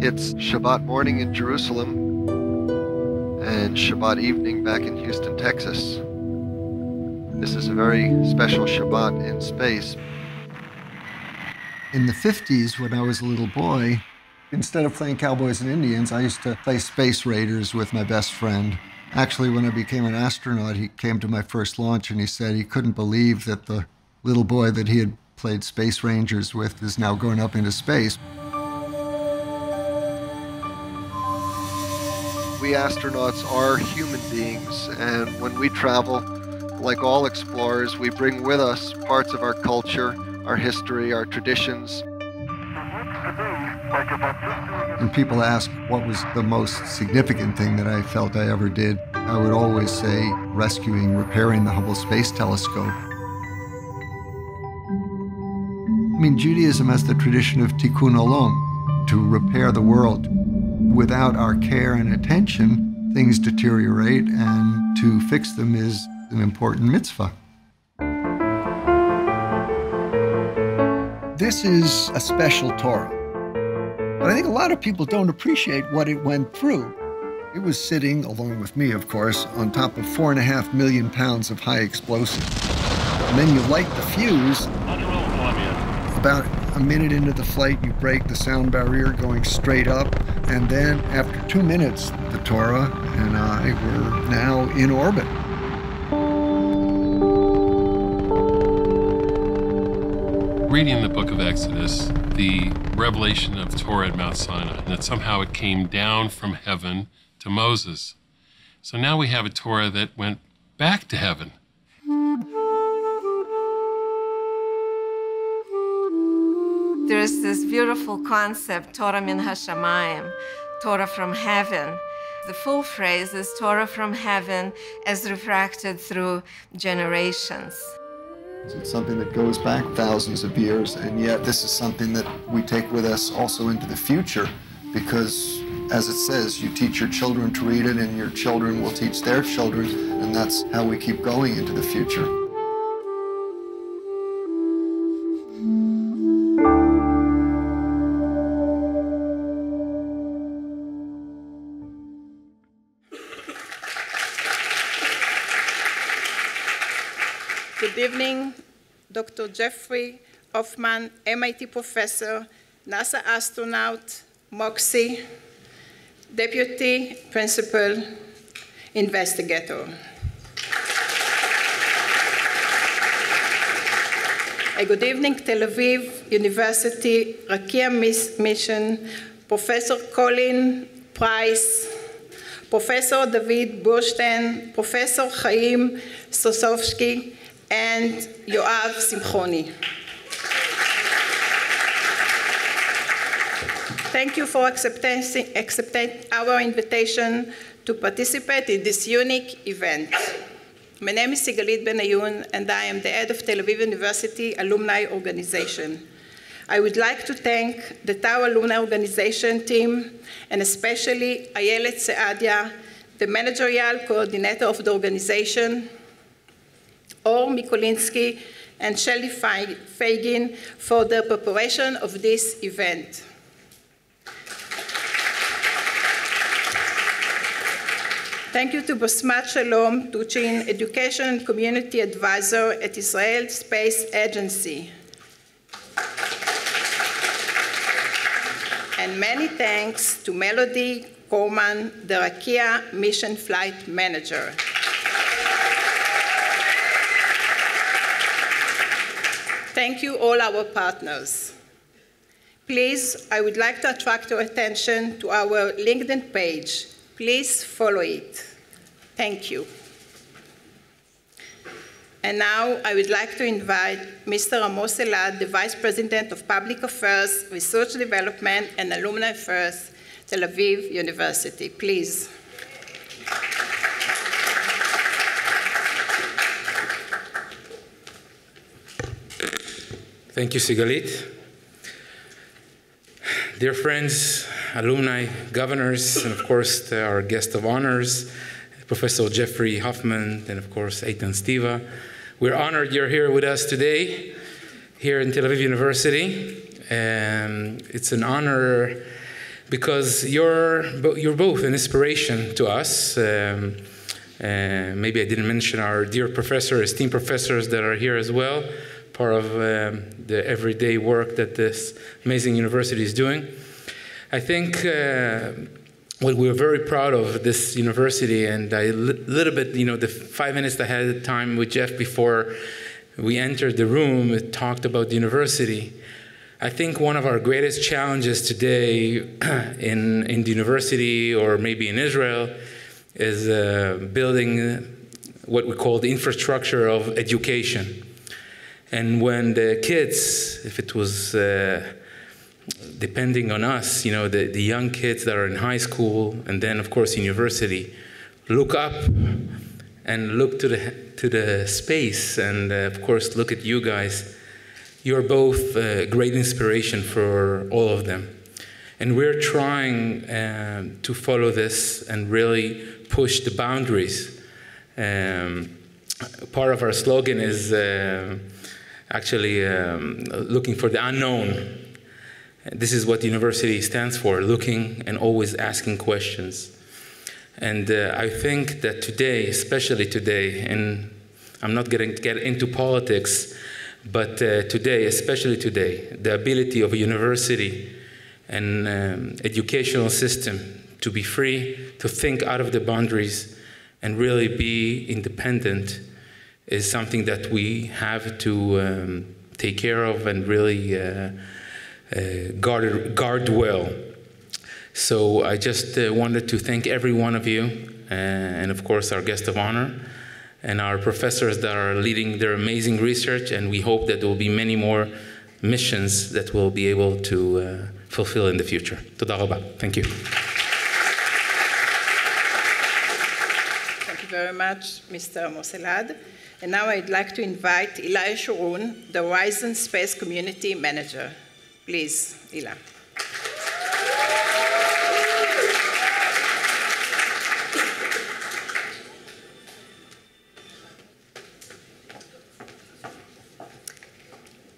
It's Shabbat morning in Jerusalem and Shabbat evening back in Houston, Texas. This is a very special Shabbat in space. In the 50s, when I was a little boy, instead of playing cowboys and Indians, I used to play Space Raiders with my best friend. Actually, when I became an astronaut, he came to my first launch and he said he couldn't believe that the little boy that he had played Space Rangers with is now going up into space. We astronauts are human beings, and when we travel, like all explorers, we bring with us parts of our culture, our history, our traditions. When people ask what was the most significant thing that I felt I ever did, I would always say repairing the Hubble Space Telescope. I mean, Judaism has the tradition of tikkun olam, to repair the world. Without our care and attention, things deteriorate, and to fix them is an important mitzvah. This is a special Torah, but I think a lot of people don't appreciate what it went through. It was sitting, along with me, of course, on top of 4.5 million pounds of high explosive. And then you light the fuse. About a minute into the flight, you break the sound barrier going straight up. And then after 2 minutes, the Torah and I were now in orbit. Reading the book of Exodus, the revelation of Torah at Mount Sinai, and that somehow it came down from heaven to Moses. So now we have a Torah that went back to heaven. There's this beautiful concept, Torah min hashamayim, Torah from heaven. The full phrase is Torah from heaven as refracted through generations. It's something that goes back thousands of years, and yet this is something that we take with us also into the future, because as it says, you teach your children to read it and your children will teach their children, and that's how we keep going into the future. Good evening, Dr. Jeffrey Hoffman, MIT professor, NASA astronaut, MOXIE, deputy principal, investigator. A good evening, Tel Aviv University, Rakia Mission, Professor Colin Price, Professor David Burstein, Professor Chaim Sosovsky, and Yoav Simchoni. Thank you for accepting our invitation to participate in this unique event. My name is Sigalit Ben Hayoun, and I am the head of Tel Aviv University Alumni Organization. I would like to thank the Tau Alumni Organization team, and especially Ayelet Seadia, the managerial coordinator of the organization, Or Mikulinsky, and Shelly Fagin for the preparation of this event. Thank you to Bosmat Shalom Tuchin, Education and Community Advisor at Israel Space Agency. And many thanks to Melody Coleman, the Rakia Mission Flight Manager. Thank you, all our partners. Please, I would like to attract your attention to our LinkedIn page. Please follow it. Thank you. And now I would like to invite Mr. Amos Elad, the Vice President of Public Affairs, Research Development, and Alumni Affairs, Tel Aviv University. Please. Thank you, Sigalit. Dear friends, alumni, governors, and of course our guest of honors, Professor Jeffrey Hoffman, and of course Eytan Stibbe. We're honored you're here with us today, here in Tel Aviv University. It's an honor because you're both an inspiration to us. Maybe I didn't mention our dear professors, esteemed professors that are here as well, part of the everyday work that this amazing university is doing. I think what we're very proud of this university, and I little bit, the 5 minutes I had time with Jeff before we entered the room, it talked about the university. I think one of our greatest challenges today in the university, or maybe in Israel, is building what we call the infrastructure of education. And when the kids, if it was depending on us, the young kids that are in high school and then, of course, university, look up and look to the space, and of course, look at you guys. You're both great inspiration for all of them. And we're trying to follow this and really push the boundaries. Part of our slogan is actually looking for the unknown. This is what the university stands for, looking and always asking questions. And I think that today, especially today, and I'm not going to get into politics, but today, especially today, the ability of a university and educational system to be free, to think out of the boundaries, and really be independent is something that we have to take care of and really guard well. So I just wanted to thank every one of you, and of course our guest of honor, and our professors that are leading their amazing research, and we hope that there will be many more missions that we'll be able to fulfill in the future. Toda rabba. Thank you. Thank you very much, Mr. Elad. And now I'd like to invite Hila Yeshurun, the Horizon Space Community Manager. Please, Hila.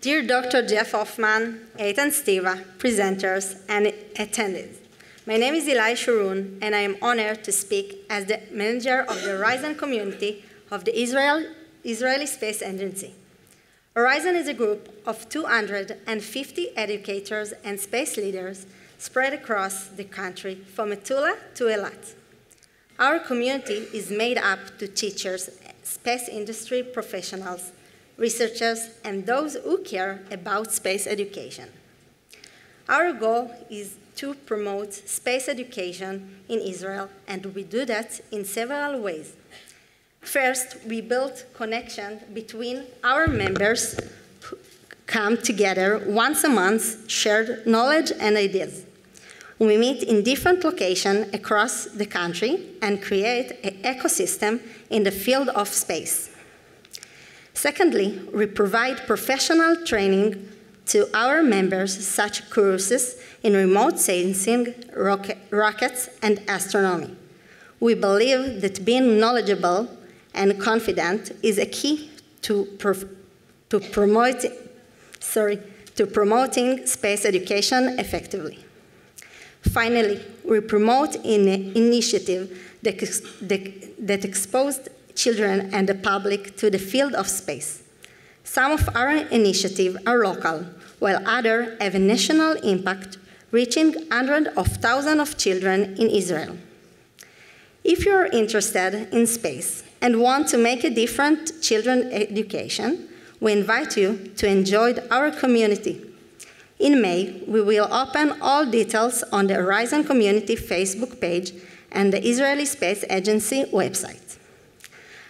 Dear Dr. Jeff Hoffman, Eytan Stibbe, presenters, and attendees, my name is Hila Yeshurun, and I am honored to speak as the manager of the Horizon community of the Israeli Space Agency. Horizon is a group of 250 educators and space leaders spread across the country from Metula to Elad. Our community is made up to teachers, space industry professionals, researchers, and those who care about space education. Our goal is to promote space education in Israel, and we do that in several ways. First, we build connection between our members who come together once a month, share knowledge and ideas. We meet in different locations across the country and create an ecosystem in the field of space. Secondly, we provide professional training to our members, such courses in remote sensing, rockets, and astronomy. We believe that being knowledgeable and confident is a key to promoting space education effectively. Finally, we promote an initiative that exposed children and the public to the field of space. Some of our initiatives are local, while others have a national impact, reaching hundreds of thousands of children in Israel. If you're interested in space and want to make a difference in children's education, we invite you to enjoy our community. In May, we will open all details on the Horizon Community Facebook page and the Israeli Space Agency website.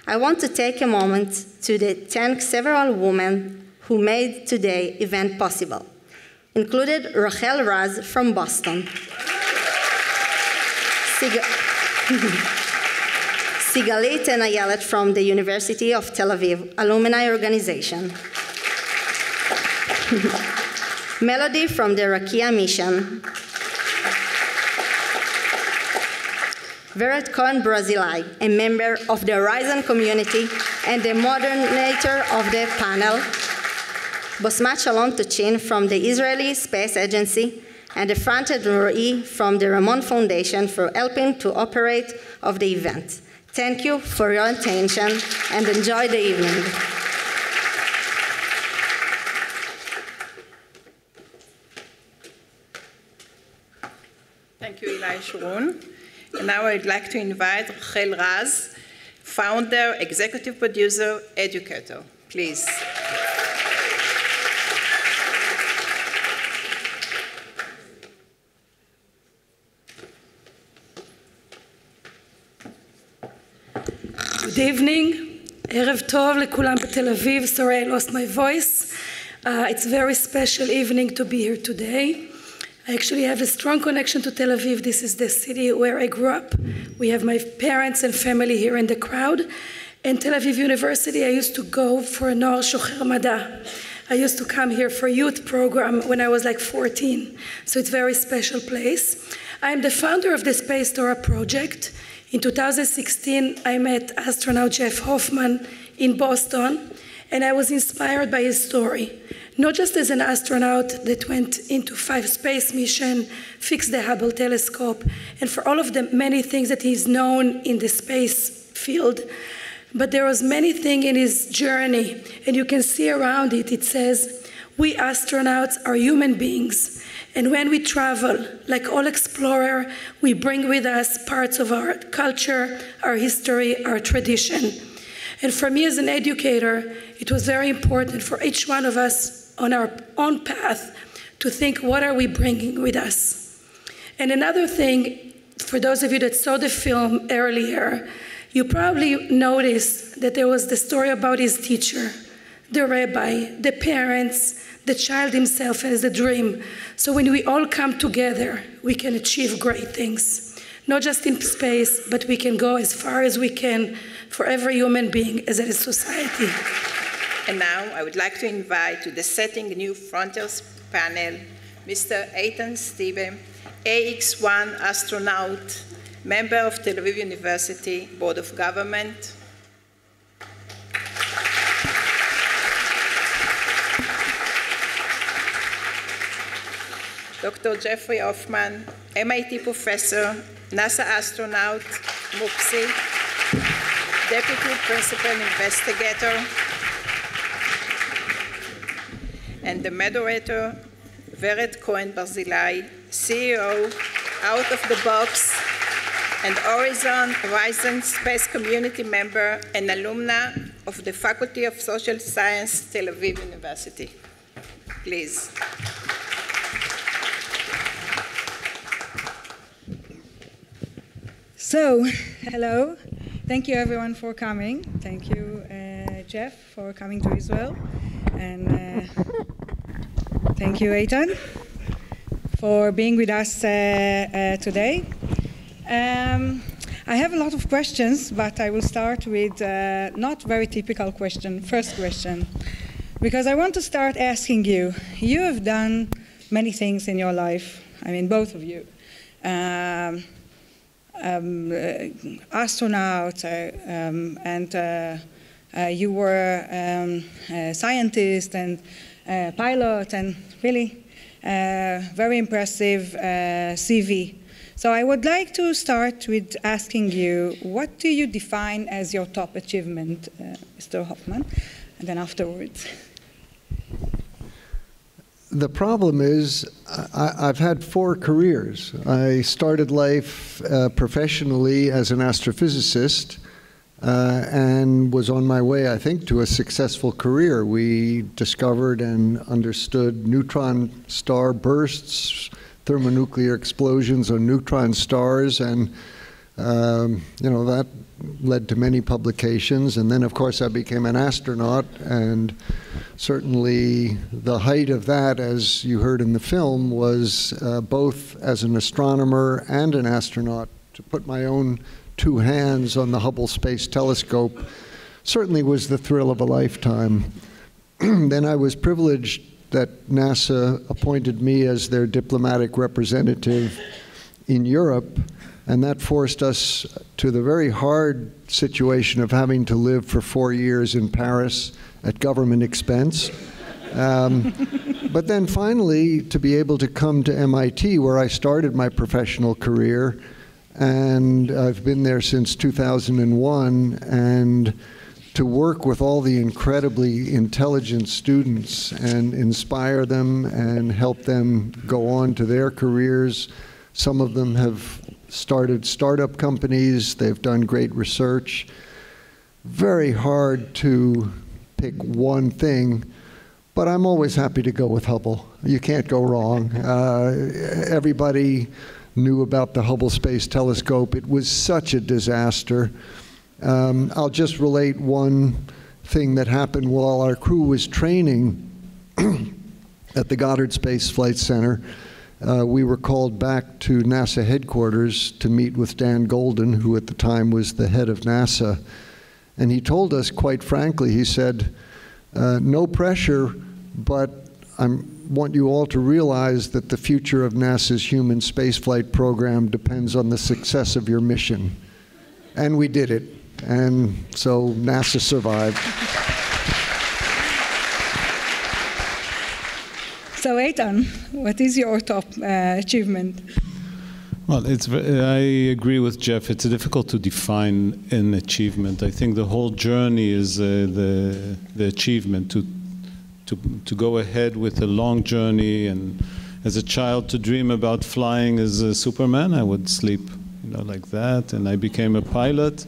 I want to take a moment to thank several women who made today's event possible, included Rachel Raz from Boston, Sigalit Ben Hayoun from the University of Tel Aviv Alumni Organization, Melody from the Rakia Mission, Cohen Barzilay, a member of the Horizon community and the moderator of the panel, Bosmat Shalom Tuchin from the Israeli Space Agency, and the front-end employee from the Ramon Foundation for helping to operate of the event. Thank you for your attention and enjoy the evening. Thank you, Hila Yeshurun. And now I'd like to invite Rachel Raz, founder, executive producer, Educator. Please. Good evening. Erev Tov לכולם בתל אביב. Sorry I lost my voice. It's a very special evening to be here today. I actually have a strong connection to Tel Aviv. This is the city where I grew up. We have my parents and family here in the crowd. In Tel Aviv University, I used to go for a Noar Shocher Mada. I used to come here for youth program when I was like 14. So it's a very special place. I'm the founder of the Space Torah project. In 2016, I met astronaut Jeff Hoffman in Boston, and I was inspired by his story. Not just as an astronaut that went into 5 space missions, fixed the Hubble telescope, and for all of the many things that he's known in the space field, but there was many things in his journey, and you can see around it, it says, we astronauts are human beings, and when we travel, like all explorers, we bring with us parts of our culture, our history, our tradition. And for me as an educator, it was very important for each one of us on our own path to think, what are we bringing with us? And another thing, for those of you that saw the film earlier, you probably noticed that there was the story about his teacher, the rabbi, the parents, the child himself has a dream. So when we all come together, we can achieve great things. Not just in space, but we can go as far as we can for every human being as a society. And now I would like to invite to the Setting New Frontiers panel, Mr. Eytan Stibbe, AX-1 astronaut, member of Tel Aviv University Board of Government. Dr. Jeffrey Hoffman, MIT professor, NASA astronaut, MOXIE, deputy principal investigator, and the moderator, Vered Cohen Barzilay, CEO, Out of the Box, and Horizon Space Community member and alumna of the Faculty of Social Science, Tel Aviv University. Please. So, hello. Thank you everyone for coming. Thank you, Jeff, for coming to Israel. And thank you, Eytan, for being with us today. I have a lot of questions, but I will start with not very typical question, first question. Because I want to start asking you, you have done many things in your life, I mean both of you. Astronaut, and you were a scientist and pilot, and really very impressive CV. So I would like to start with asking you, what do you define as your top achievement, Mr. Hoffman? And then afterwards. The problem is, I've had 4 careers. I started life professionally as an astrophysicist and was on my way, I think, to a successful career. We discovered and understood neutron star bursts, thermonuclear explosions on neutron stars, and you know, that led to many publications. And then, of course, I became an astronaut, and certainly the height of that, as you heard in the film, was both as an astronomer and an astronaut. To put my own 2 hands on the Hubble Space Telescope certainly was the thrill of a lifetime. Then I was privileged that NASA appointed me as their diplomatic representative in Europe, and that forced us to the very hard situation of having to live for 4 years in Paris at government expense. But then finally, to be able to come to MIT, where I started my professional career, and I've been there since 2001, and to work with all the incredibly intelligent students and inspire them and help them go on to their careers. Some of them have started startup companies, they've done great research. Very hard to pick one thing, but I'm always happy to go with Hubble. You can't go wrong. Everybody knew about the Hubble Space Telescope. It was such a disaster. I'll just relate one thing that happened while our crew was training at the Goddard Space Flight Center. We were called back to NASA headquarters to meet with Dan Golden, who at the time was the head of NASA. And he told us, quite frankly, he said, no pressure, but I want you all to realize that the future of NASA's human spaceflight program depends on the success of your mission. And we did it. And so NASA survived. So Eytan, what is your top achievement? Well, I agree with Jeff. It's difficult to define an achievement. I think the whole journey is the achievement, to go ahead with a long journey. And as a child, to dream about flying as a Superman, I would sleep, like that. And I became a pilot.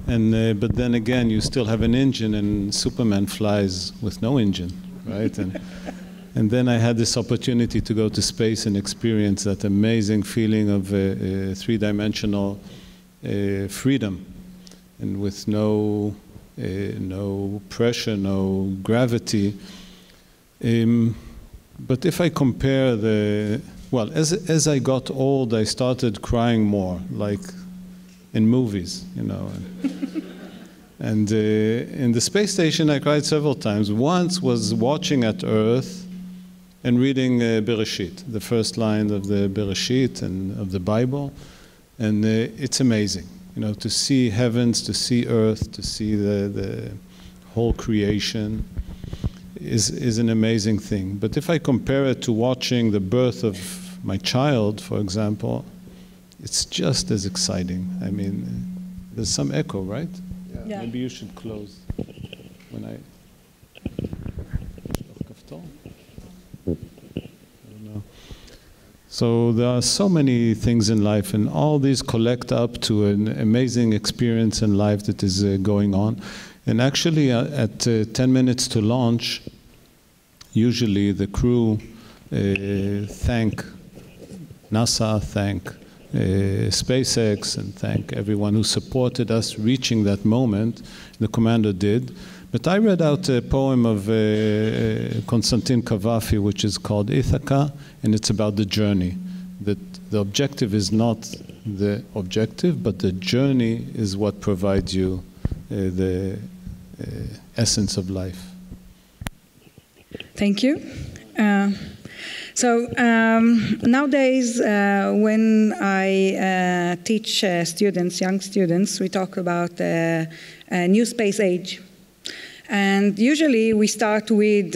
And but then again, you still have an engine, and Superman flies with no engine, right? And then I had this opportunity to go to space and experience that amazing feeling of three-dimensional freedom, and with no pressure, no gravity. But if I compare as I got old, I started crying more, like in movies, And in the space station, I cried several times. Once was watching at Earth and reading Bereshit, the first line of the Bereshit and of the Bible. And it's amazing, to see heavens, to see Earth, to see the whole creation is an amazing thing. But if I compare it to watching the birth of my child, for example, it's just as exciting. I mean, there's some echo, right? Yeah. Maybe you should close when I don't know. So there are so many things in life, and all these collect up to an amazing experience in life that is going on. And actually, at 10 minutes to launch, usually the crew thank NASA, thank SpaceX, and thank everyone who supported us reaching that moment. The commander did. But I read out a poem of Konstantin Kavafi, which is called Ithaca, and it's about the journey. That the objective is not the objective, but the journey is what provides you the essence of life. Thank you. So nowadays, when I teach students, young students, we talk about a new space age. And usually we start with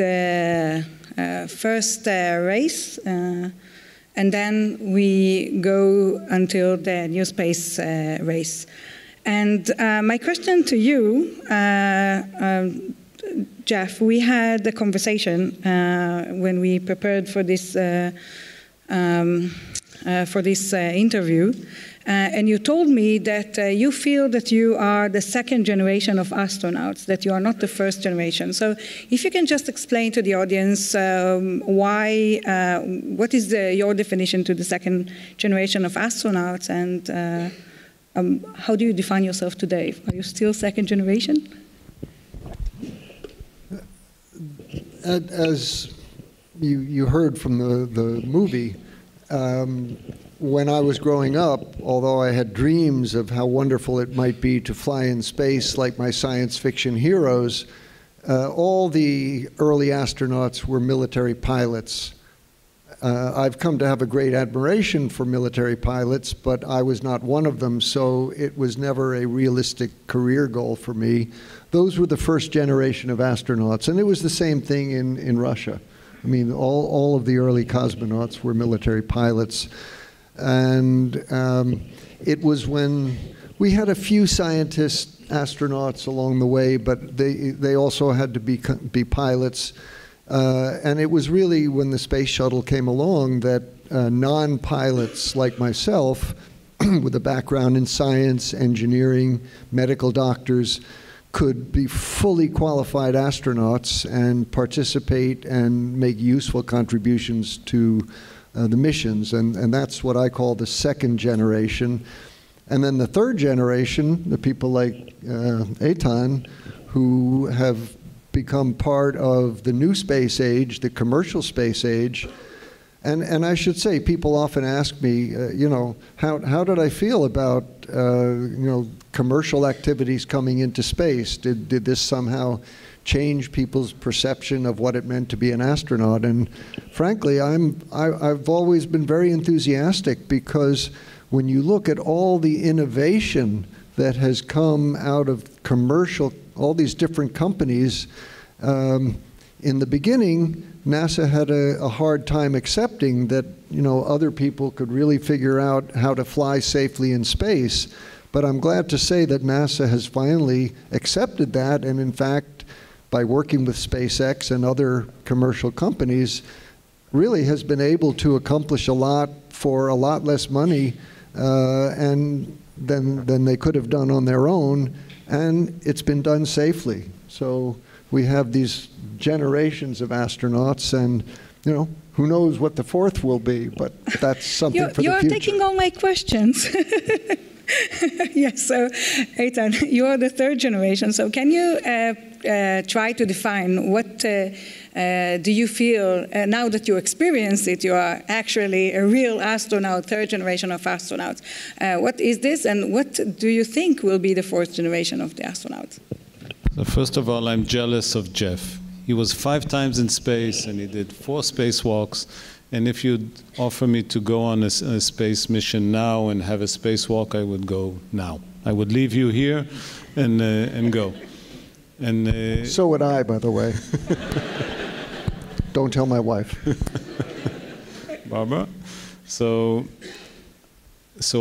first race, and then we go until the new space race. And my question to you, Jeff, we had a conversation when we prepared for this interview, and you told me that you feel that you are the second generation of astronauts, that you are not the first generation. So if you can just explain to the audience why, what is your definition to the second generation of astronauts, and how do you define yourself today? Are you still second generation? As you heard from the movie, when I was growing up, although I had dreams of how wonderful it might be to fly in space like my science fiction heroes, all the early astronauts were military pilots. I've come to have a great admiration for military pilots, but I was not one of them, so it was never a realistic career goal for me. Those were the first generation of astronauts, and it was the same thing in Russia. I mean, all of the early cosmonauts were military pilots. And it was when we had a few scientists, astronauts along the way, but they also had to be pilots. And it was really when the space shuttle came along that non-pilots like myself, with a background in science, engineering, medical doctors, could be fully qualified astronauts and participate and make useful contributions to the missions. And that's what I call the second generation. And then the third generation, the people like Eytan, who have become part of the new space age, the commercial space age. And I should say, people often ask me, how did I feel about, commercial activities coming into space? Did this somehow change people's perception of what it meant to be an astronaut? And frankly, I've always been very enthusiastic, because when you look at all the innovation that has come out of commercial, all these different companies, in the beginning, NASA had a hard time accepting that, other people could really figure out how to fly safely in space. But I'm glad to say that NASA has finally accepted that, and in fact, by working with SpaceX and other commercial companies, really has been able to accomplish a lot for a lot less money than they could have done on their own, and it's been done safely. So we have these generations of astronauts, and who knows what the fourth will be, but that's something for the future. You're taking all my questions. Yes, so Eytan, you're the third generation. So can you try to define what do you feel, now that you experience it, you are actually a real astronaut, third generation of astronauts. What is this, and what do you think will be the fourth generation of the astronauts? So first of all, I'm jealous of Jeff. He was 5 times in space, and he did 4 spacewalks. And if you'd offer me to go on a space mission now and have a spacewalk, I would go now. I would leave you here and go. And so would I, by the way. Don't tell my wife. Barbara. So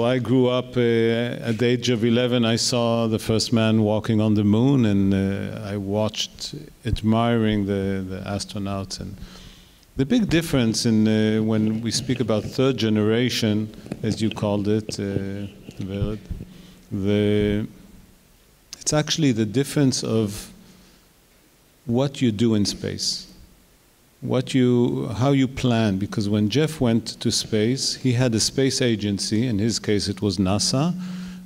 I grew up at the age of 11. I saw the first man walking on the moon, and I watched, admiring the astronauts. And the big difference in when we speak about third generation, as you called it, it's actually the difference of what you do in space, how you plan. Because when Jeff went to space, he had a space agency. In his case, it was NASA.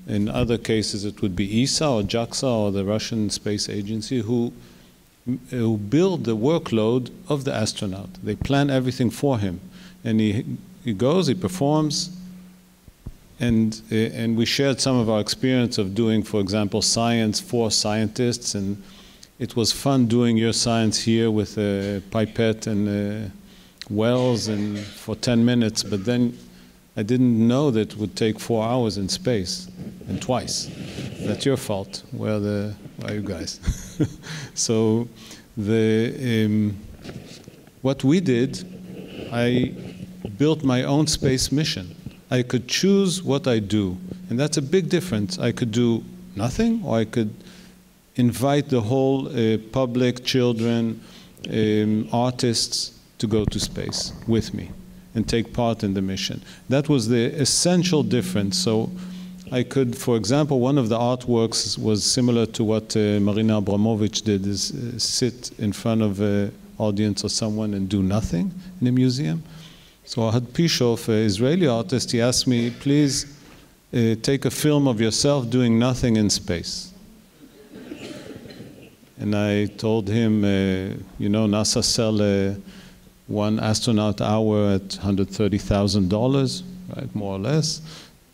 In other cases, it would be ESA or JAXA or the Russian Space Agency, who build the workload of the astronaut. They plan everything for him. And he goes, he performs, and we shared some of our experience of doing, for example, science for scientists, and it was fun doing your science here with a pipette and wells and for 10 minutes, but then I didn't know that it would take 4 hours in space, and twice. That's your fault. Where are you guys? So what we did, I built my own space mission. I could choose what I do, and that's a big difference. I could do nothing, or I could invite the whole public, children, artists to go to space with me and take part in the mission. That was the essential difference. So I could, for example, one of the artworks was similar to what Marina Abramovich did, is sit in front of an audience or someone and do nothing in a museum. So Ahad Pishov, an Israeli artist, he asked me, please take a film of yourself doing nothing in space. And I told him, NASA sell 1 astronaut hour at $130,000, right, more or less.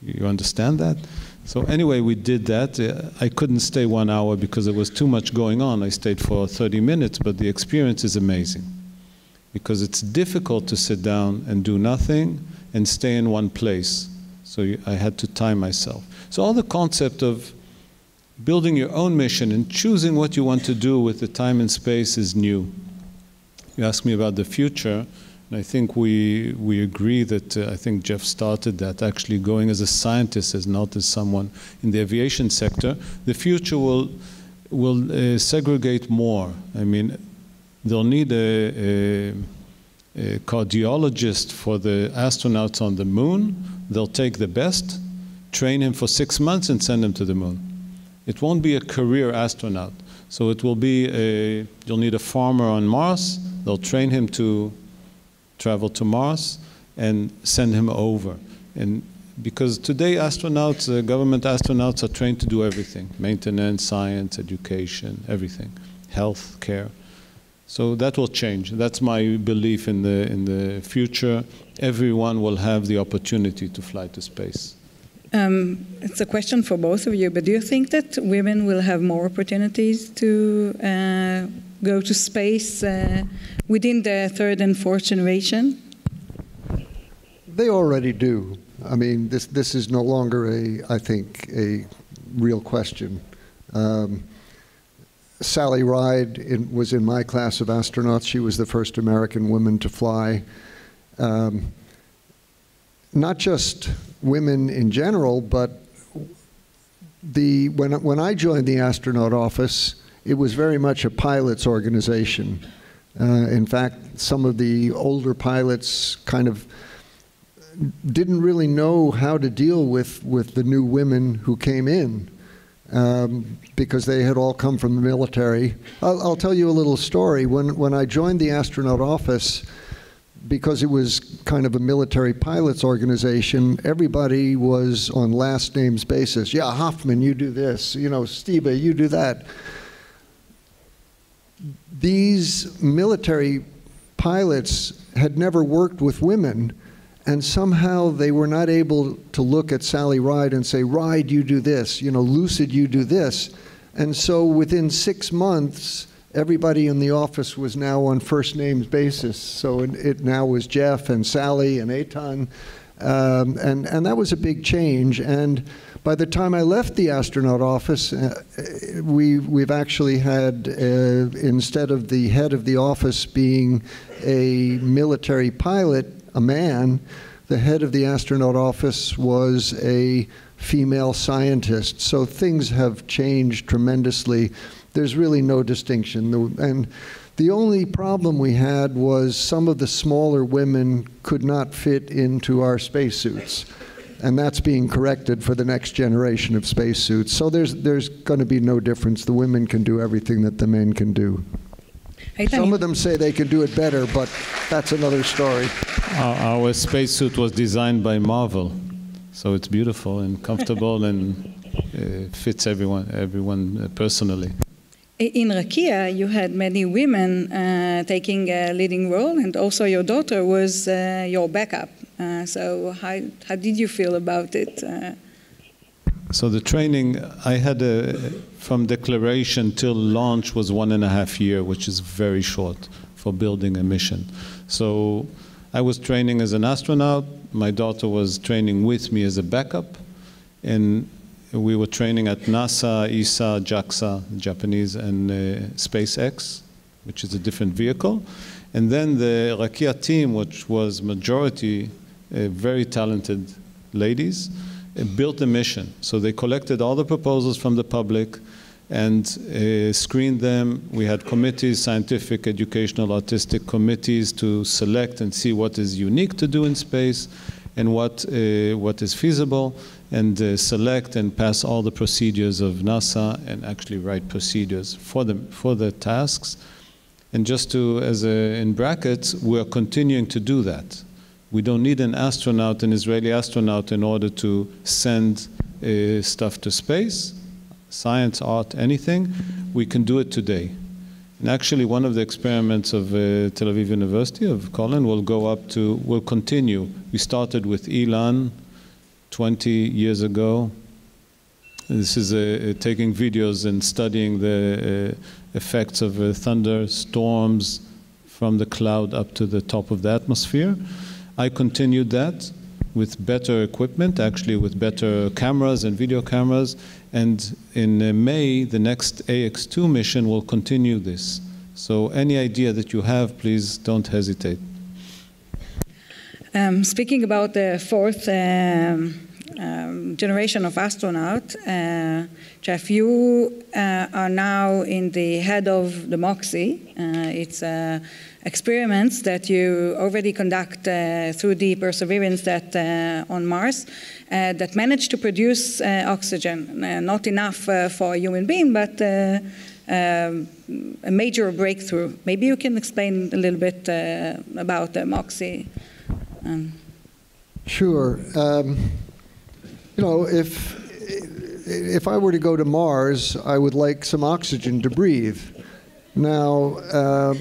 You understand that? So anyway, we did that. I couldn't stay 1 hour because there was too much going on. I stayed for 30 minutes, but the experience is amazing. because it's difficult to sit down and do nothing and stay in one place. So I had to time myself. So all the concept of building your own mission and choosing what you want to do with the time and space is new. You asked me about the future, and I think we agree that I think Jeff started that, actually going as a scientist, as not as someone in the aviation sector. The future will segregate more. I mean, they'll need a cardiologist for the astronauts on the moon. They'll take the best, train him for 6 months, and send him to the moon. It won't be a career astronaut. So it will be you'll need a farmer on Mars. They'll train him to travel to Mars and send him over. And because today astronauts, government astronauts are trained to do everything: maintenance, science, education, everything, health care. So that will change. That's my belief in the future. Everyone will have the opportunity to fly to space. It's a question for both of you, but do you think that women will have more opportunities to go to space within the third and fourth generation? They already do. I mean, this is no longer I think, a real question. Sally Ride was in my class of astronauts. She was the first American woman to fly. Not just women in general, but when I joined the astronaut office, it was very much a pilot's organization. In fact, some of the older pilots kind of didn't really know how to deal with the new women who came in, because they had all come from the military. I'll tell you a little story. When I joined the astronaut office, because it was kind of a military pilots organization, everybody was on last names basis. Yeah, Hoffman, you do this. You know, Stibbe, you do that. These military pilots had never worked with women, and somehow they were not able to look at Sally Ride and say, Ride, you do this. You know, Lucid, you do this. And so within 6 months, everybody in the office was now on first names basis. So it now was Jeff and Sally and Eytan, and that was a big change. And by the time I left the astronaut office, we've actually had, instead of the head of the office being a military pilot, a man, the head of the astronaut office was a female scientist. So things have changed tremendously. There's really no distinction. And the only problem we had was some of the smaller women could not fit into our spacesuits. And that's being corrected for the next generation of spacesuits. So there's going to be no difference. The women can do everything that the men can do. Some of them say they can do it better, but that's another story. Our spacesuit was designed by Marvel. So it's beautiful and comfortable and fits everyone personally. In Rakia, you had many women taking a leading role, and also your daughter was your backup. So how did you feel about it? So the training I had from declaration till launch was 1.5 years, which is very short for building a mission. So I was training as an astronaut. My daughter was training with me as a backup, and we were training at NASA, ESA, JAXA, Japanese, and SpaceX, which is a different vehicle. And then the Rakia team, which was majority very talented ladies, built the mission. So they collected all the proposals from the public and screened them. We had committees, scientific, educational, artistic committees to select and see what is unique to do in space and what is feasible, and select and pass all the procedures of NASA and actually write procedures for the tasks. And just to, in brackets, we're continuing to do that. We don't need an astronaut, an Israeli astronaut, in order to send stuff to space, science, art, anything. We can do it today. And actually, one of the experiments of Tel Aviv University, of Colin, will continue. We started with Ilan 20 years ago. This is taking videos and studying the effects of thunderstorms from the cloud up to the top of the atmosphere. I continued that with better equipment, actually with better cameras and video cameras. And in May, the next AX2 mission will continue this. So any idea that you have, please don't hesitate. Speaking about the fourth generation of astronaut, Jeff, you are now in the head of the MOXIE. It's experiments that you already conduct through the Perseverance that on Mars that managed to produce oxygen, not enough for a human being, but a major breakthrough. Maybe you can explain a little bit about the MOXIE. Sure. You know, if I were to go to Mars, I would like some oxygen to breathe. Now,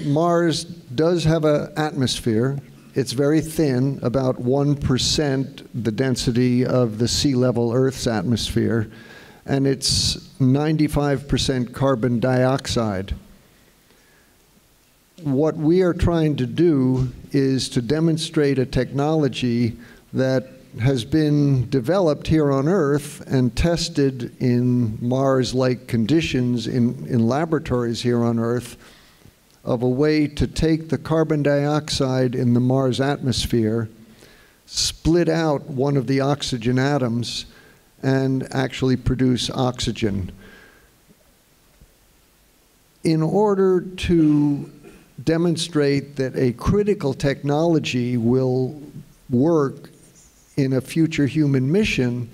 Mars does have an atmosphere. It's very thin, about 1% the density of the sea level Earth's atmosphere, and it's 95% carbon dioxide. What we are trying to do is to demonstrate a technology that has been developed here on Earth and tested in Mars-like conditions in laboratories here on Earth, of a way to take the carbon dioxide in the Mars atmosphere, split out one of the oxygen atoms, and actually produce oxygen. In order to demonstrate that a critical technology will work in a future human mission,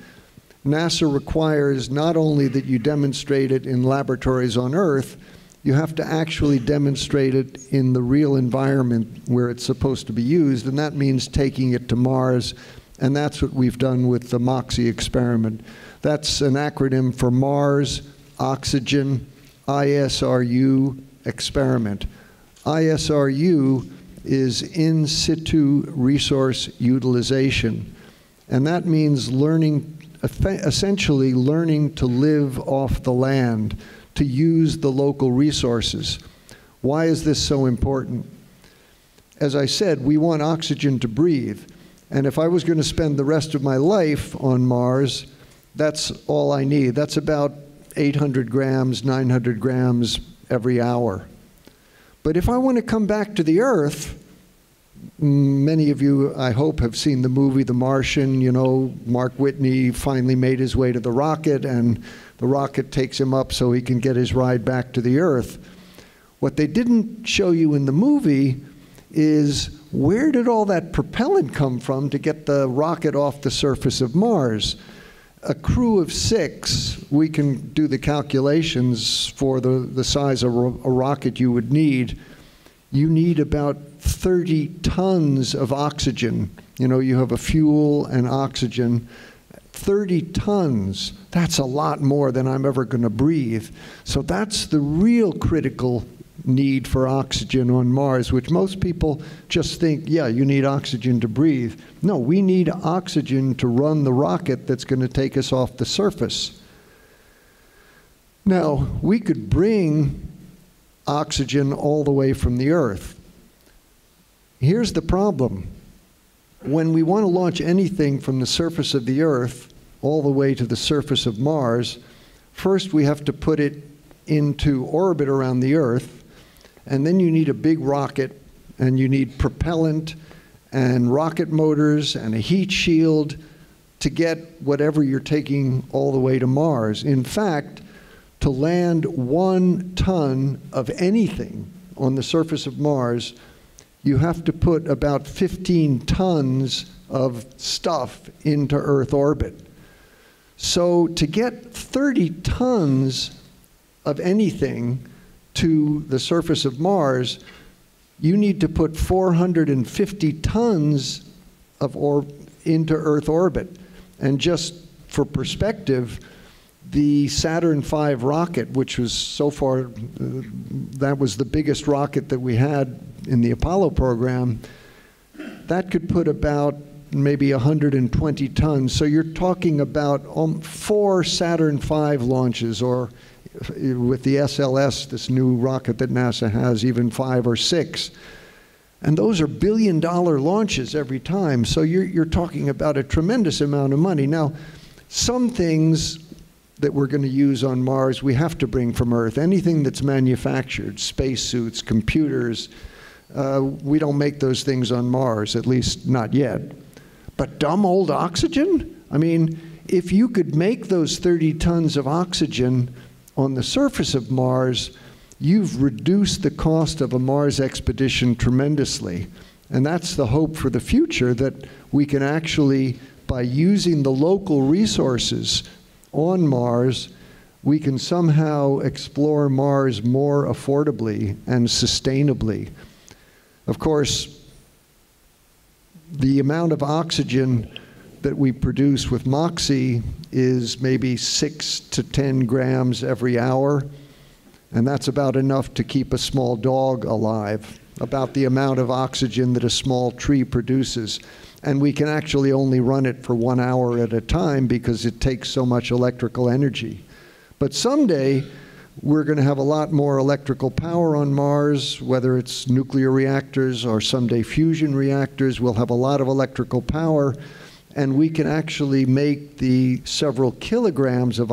NASA requires not only that you demonstrate it in laboratories on Earth, you have to actually demonstrate it in the real environment where it's supposed to be used, and that means taking it to Mars, and that's what we've done with the MOXIE experiment. That's an acronym for Mars Oxygen ISRU experiment. ISRU is In-Situ Resource Utilization, and that means learning, essentially learning to live off the land, to use the local resources. Why is this so important? As I said, we want oxygen to breathe, and if I was going to spend the rest of my life on Mars, that's all I need. That's about 800 grams, 900 grams every hour. But if I want to come back to the Earth, many of you, I hope, have seen the movie The Martian. You know, Mark Whitney finally made his way to the rocket, and the rocket takes him up so he can get his ride back to the Earth. What they didn't show you in the movie is where did all that propellant come from to get the rocket off the surface of Mars? A crew of 6, we can do the calculations for the size of a rocket you would need. You need about 30 tons of oxygen. You know, you have a fuel and oxygen. 30 tons, that's a lot more than I'm ever going to breathe. So that's the real critical need for oxygen on Mars, which most people just think, yeah, you need oxygen to breathe. No, we need oxygen to run the rocket that's going to take us off the surface. Now, we could bring oxygen all the way from the Earth. Here's the problem. When we want to launch anything from the surface of the Earth all the way to the surface of Mars, first we have to put it into orbit around the Earth, and then you need a big rocket, and you need propellant and rocket motors and a heat shield to get whatever you're taking all the way to Mars. In fact, to land 1 ton of anything on the surface of Mars, you have to put about 15 tons of stuff into Earth orbit. So to get 30 tons of anything to the surface of Mars, you need to put 450 tons of into Earth orbit. And just for perspective, the Saturn V rocket, which was so far, that was the biggest rocket that we had in the Apollo program, that could put about maybe 120 tons. So you're talking about 4 Saturn V launches, or with the SLS, this new rocket that NASA has, even 5 or 6. And those are billion-dollar launches every time. So you're talking about a tremendous amount of money. Now, some things that we're going to use on Mars, we have to bring from Earth. Anything that's manufactured, spacesuits, computers, we don't make those things on Mars, at least not yet. But dumb old oxygen? I mean, if you could make those 30 tons of oxygen on the surface of Mars, you've reduced the cost of a Mars expedition tremendously. And that's the hope for the future, that we can actually, by using the local resources on Mars, we can somehow explore Mars more affordably and sustainably. Of course, the amount of oxygen that we produce with MOXIE is maybe 6 to 10 grams every hour, and that's about enough to keep a small dog alive, about the amount of oxygen that a small tree produces. And we can actually only run it for 1 hour at a time because it takes so much electrical energy. But someday, we're going to have a lot more electrical power on Mars, whether it's nuclear reactors or someday fusion reactors. We'll have a lot of electrical power, and we can actually make the several kilograms of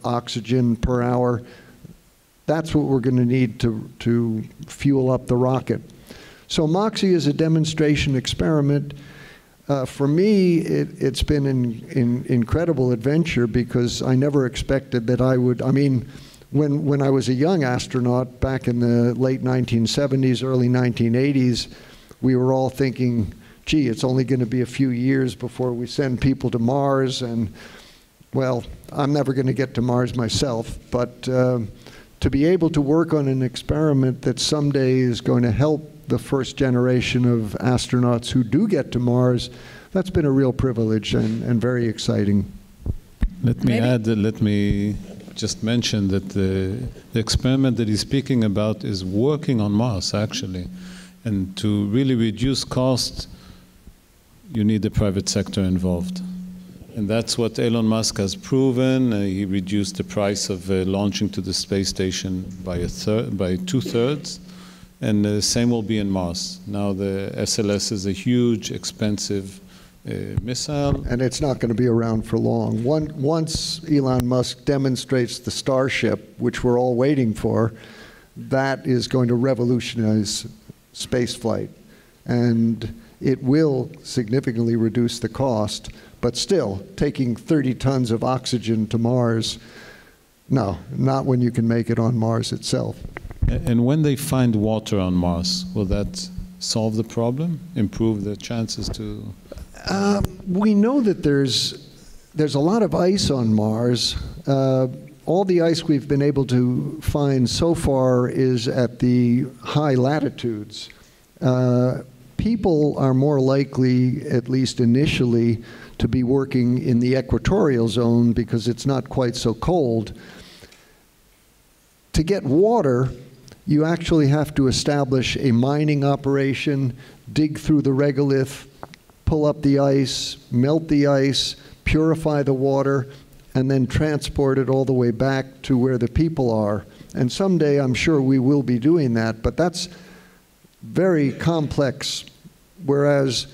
oxygen per hour. That's what we're going to need to fuel up the rocket. So MOXIE is a demonstration experiment. For me, it's been an incredible adventure because I never expected that I would, I mean, when I was a young astronaut back in the late 1970s, early 1980s, we were all thinking, gee, it's only going to be a few years before we send people to Mars. And, well, I'm never going to get to Mars myself, but to be able to work on an experiment that someday is going to help the first generation of astronauts who do get to Mars, that's been a real privilege and very exciting. Let me just mention that the experiment that he's speaking about is working on Mars, actually. And to really reduce cost, you need the private sector involved. And that's what Elon Musk has proven. He reduced the price of launching to the space station by 2/3. And the same will be in Mars. Now the SLS is a huge, expensive missile. And it's not going to be around for long. Once Elon Musk demonstrates the Starship, which we're all waiting for, that is going to revolutionize spaceflight. And it will significantly reduce the cost, but still, taking 30 tons of oxygen to Mars, no, not when you can make it on Mars itself. And when they find water on Mars, will that solve the problem, improve the chances to? We know that there's a lot of ice on Mars. All the ice we've been able to find so far is at the high latitudes. People are more likely, at least initially, to be working in the equatorial zone because it's not quite so cold. To get water, you actually have to establish a mining operation, dig through the regolith, pull up the ice, melt the ice, purify the water, and then transport it all the way back to where the people are. And someday I'm sure we will be doing that, but that's very complex. Whereas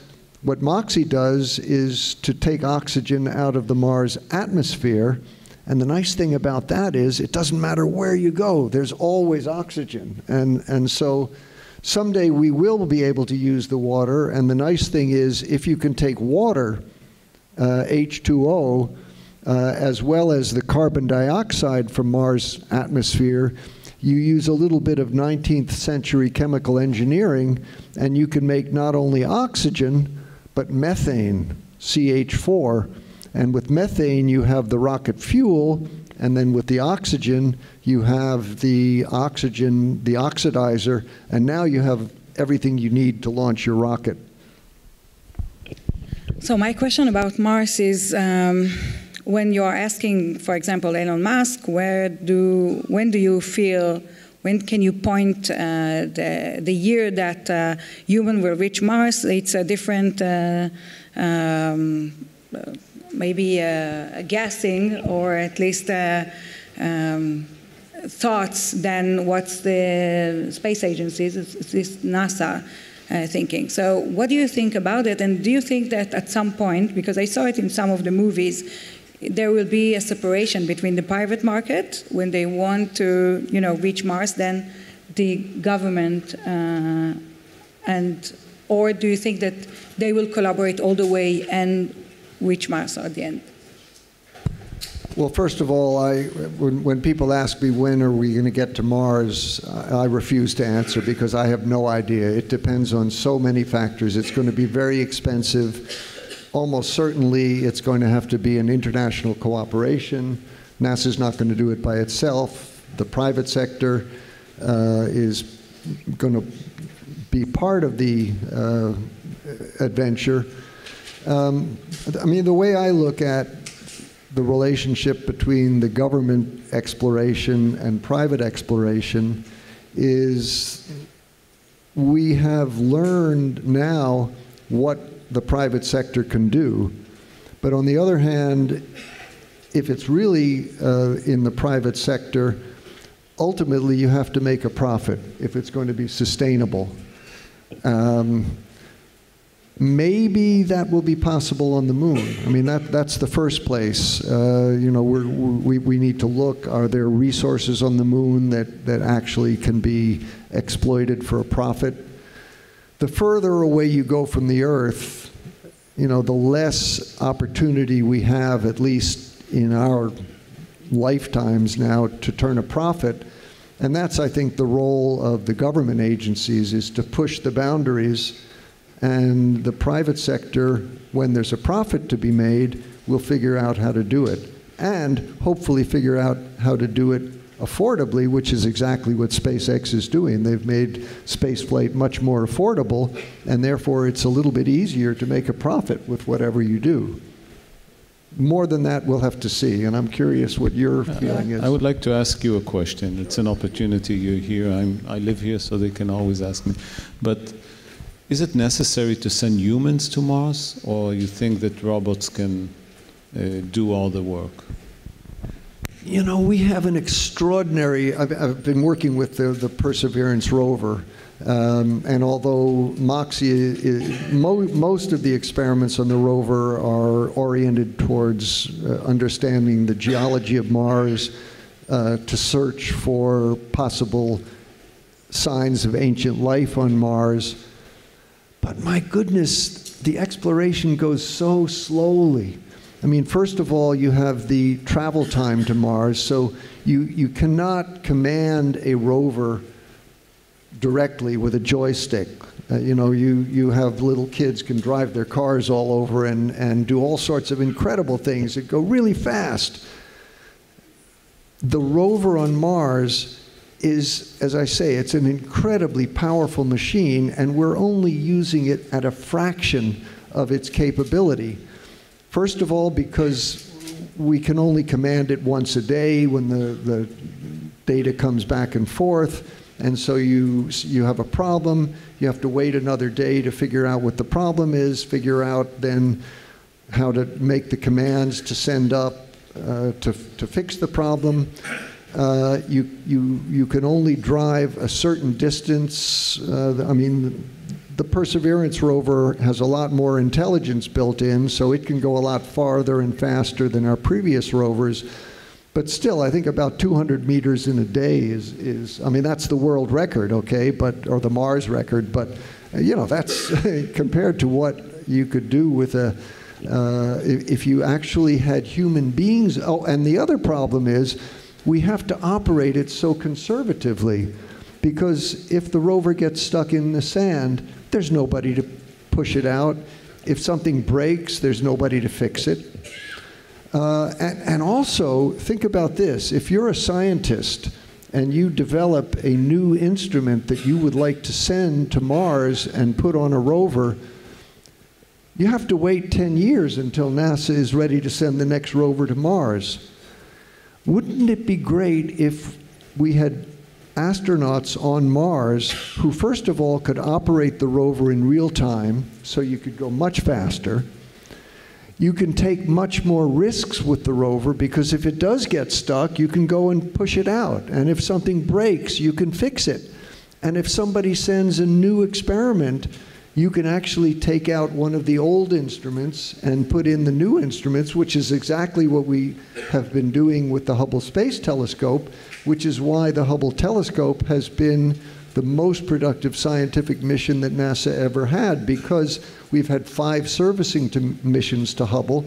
what MOXIE does is to take oxygen out of the Mars atmosphere. And the nice thing about that is it doesn't matter where you go, there's always oxygen. And so someday we will be able to use the water. And the nice thing is if you can take water, H2O, as well as the carbon dioxide from Mars' atmosphere, you use a little bit of 19th century chemical engineering, and you can make not only oxygen, but methane, CH4. And with methane, you have the rocket fuel, and then with the oxygen, you have the oxygen, the oxidizer, and now you have everything you need to launch your rocket. So my question about Mars is, when you are asking, for example, Elon Musk, when do you feel, when can you point the year that human will reach Mars? It's a different, maybe guessing, or at least thoughts than what the space agencies, it's NASA, thinking. So what do you think about it? And do you think that at some point, because I saw it in some of the movies, there will be a separation between the private market when they want to, reach Mars, then the government, or do you think that they will collaborate all the way and reach Mars at the end? Well, first of all, when people ask me when are we going to get to Mars, I refuse to answer because I have no idea. It depends on so many factors. It's going to be very expensive. Almost certainly it's going to have to be an international cooperation. NASA's not going to do it by itself. The private sector is going to be part of the adventure. I mean, the way I look at the relationship between the government exploration and private exploration is we have learned now what the private sector can do. But on the other hand, if it's really in the private sector, ultimately you have to make a profit if it's going to be sustainable. Maybe that will be possible on the moon. I mean, that's the first place. We need to look, are there resources on the moon that actually can be exploited for a profit? The further away you go from the Earth, the less opportunity we have, at least in our lifetimes now, to turn a profit. And that's, I think, the role of the government agencies, is to push the boundaries. And the private sector, when there's a profit to be made, will figure out how to do it. And hopefully figure out how to do it affordably, which is exactly what SpaceX is doing. They've made spaceflight much more affordable, and therefore it's a little bit easier to make a profit with whatever you do. More than that, we'll have to see, and I'm curious what your feeling is. I would like to ask you a question. It's an opportunity. You're here. I live here, so they can always ask me. But is it necessary to send humans to Mars, or you think that robots can do all the work? We have an extraordinary, I've been working with the Perseverance rover, and although MOXIE, most of the experiments on the rover are oriented towards understanding the geology of Mars, to search for possible signs of ancient life on Mars. But my goodness, the exploration goes so slowly. I mean, first of all, you have the travel time to Mars, so you cannot command a rover directly with a joystick. You have little kids can drive their cars all over and do all sorts of incredible things that go really fast. The rover on Mars is, as I say, it's an incredibly powerful machine, and we're only using it at a fraction of its capability. First of all, because we can only command it once a day when the data comes back and forth, and so you have a problem, you have to wait another day to figure out what the problem is, figure out then how to make the commands to send up to fix the problem. You can only drive a certain distance. I mean, the Perseverance rover has a lot more intelligence built in, so it can go a lot farther and faster than our previous rovers. But still, I think about 200 meters in a day is I mean, that's the world record, okay, or the Mars record, but that's compared to what you could do with if you actually had human beings. Oh, and the other problem is, we have to operate it so conservatively, because if the rover gets stuck in the sand, there's nobody to push it out. If something breaks, there's nobody to fix it. And also, think about this. If you're a scientist and you develop a new instrument that you would like to send to Mars and put on a rover, you have to wait 10 years until NASA is ready to send the next rover to Mars. Wouldn't it be great if we had astronauts on Mars who, first of all, could operate the rover in real time, so you could go much faster. You can take much more risks with the rover, because if it does get stuck, you can go and push it out. And if something breaks, you can fix it. And if somebody sends a new experiment, you can actually take out one of the old instruments and put in the new instruments, which is exactly what we have been doing with the Hubble Space Telescope, which is why the Hubble Telescope has been the most productive scientific mission that NASA ever had, because we've had 5 servicing missions to Hubble.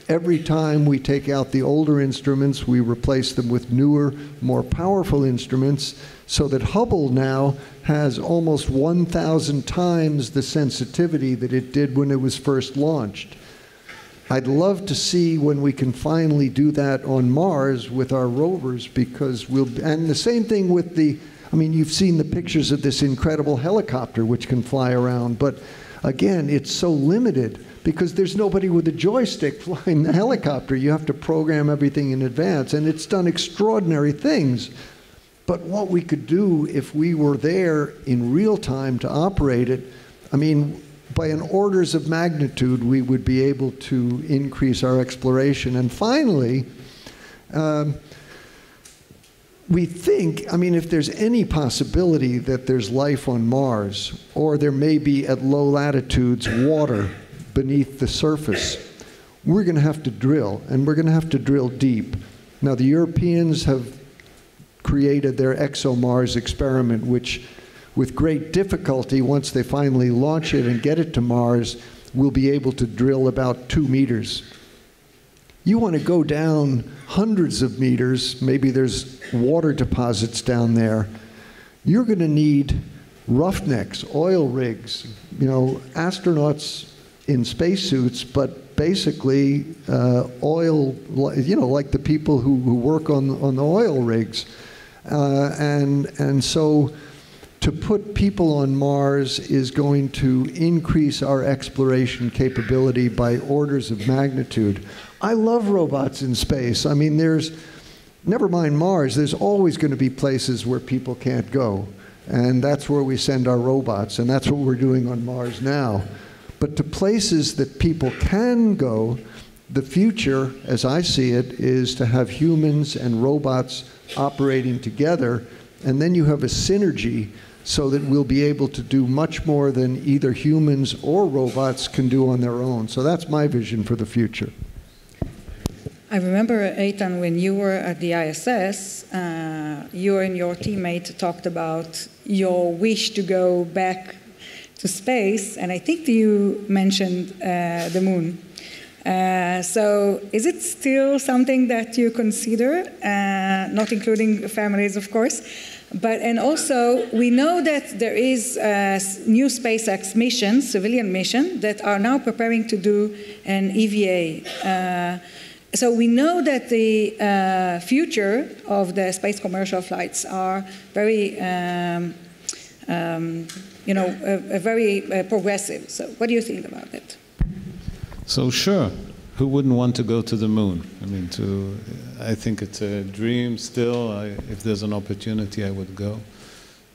Every time we take out the older instruments, we replace them with newer, more powerful instruments, so that Hubble now has almost 1,000 times the sensitivity that it did when it was first launched. I'd love to see when we can finally do that on Mars with our rovers, because and the same thing with you've seen the pictures of this incredible helicopter which can fly around, but again, it's so limited because there's nobody with a joystick flying the helicopter. You have to program everything in advance, and it's done extraordinary things. But what we could do if we were there in real time to operate it, by an orders of magnitude, we would be able to increase our exploration. And finally, we think, if there's any possibility that there's life on Mars, or there may be at low latitudes water beneath the surface, we're going to have to drill, and we're going to have to drill deep. Now, the Europeans have created their ExoMars experiment, which, with great difficulty, once they finally launch it and get it to Mars, will be able to drill about 2 meters. You want to go down hundreds of meters, maybe there's water deposits down there, you're going to need roughnecks, oil rigs, astronauts in spacesuits, but basically oil, like the people who work on the oil rigs. And so to put people on Mars is going to increase our exploration capability by orders of magnitude. I love robots in space. Never mind Mars, there's always going to be places where people can't go. And that's where we send our robots, and that's what we're doing on Mars now. But to places that people can go, the future, as I see it, is to have humans and robots operating together, and then you have a synergy so that we'll be able to do much more than either humans or robots can do on their own. So that's my vision for the future. I remember, Eytan, when you were at the ISS, you and your teammate talked about your wish to go back to space, and I think you mentioned the moon. So is it still something that you consider, not including families, of course, and also we know that there is new SpaceX missions, civilian mission, that are now preparing to do an EVA. So we know that the future of the space commercial flights are very, very progressive. So what do you think about it? So sure, who wouldn't want to go to the moon? I think it's a dream still. If there's an opportunity, I would go.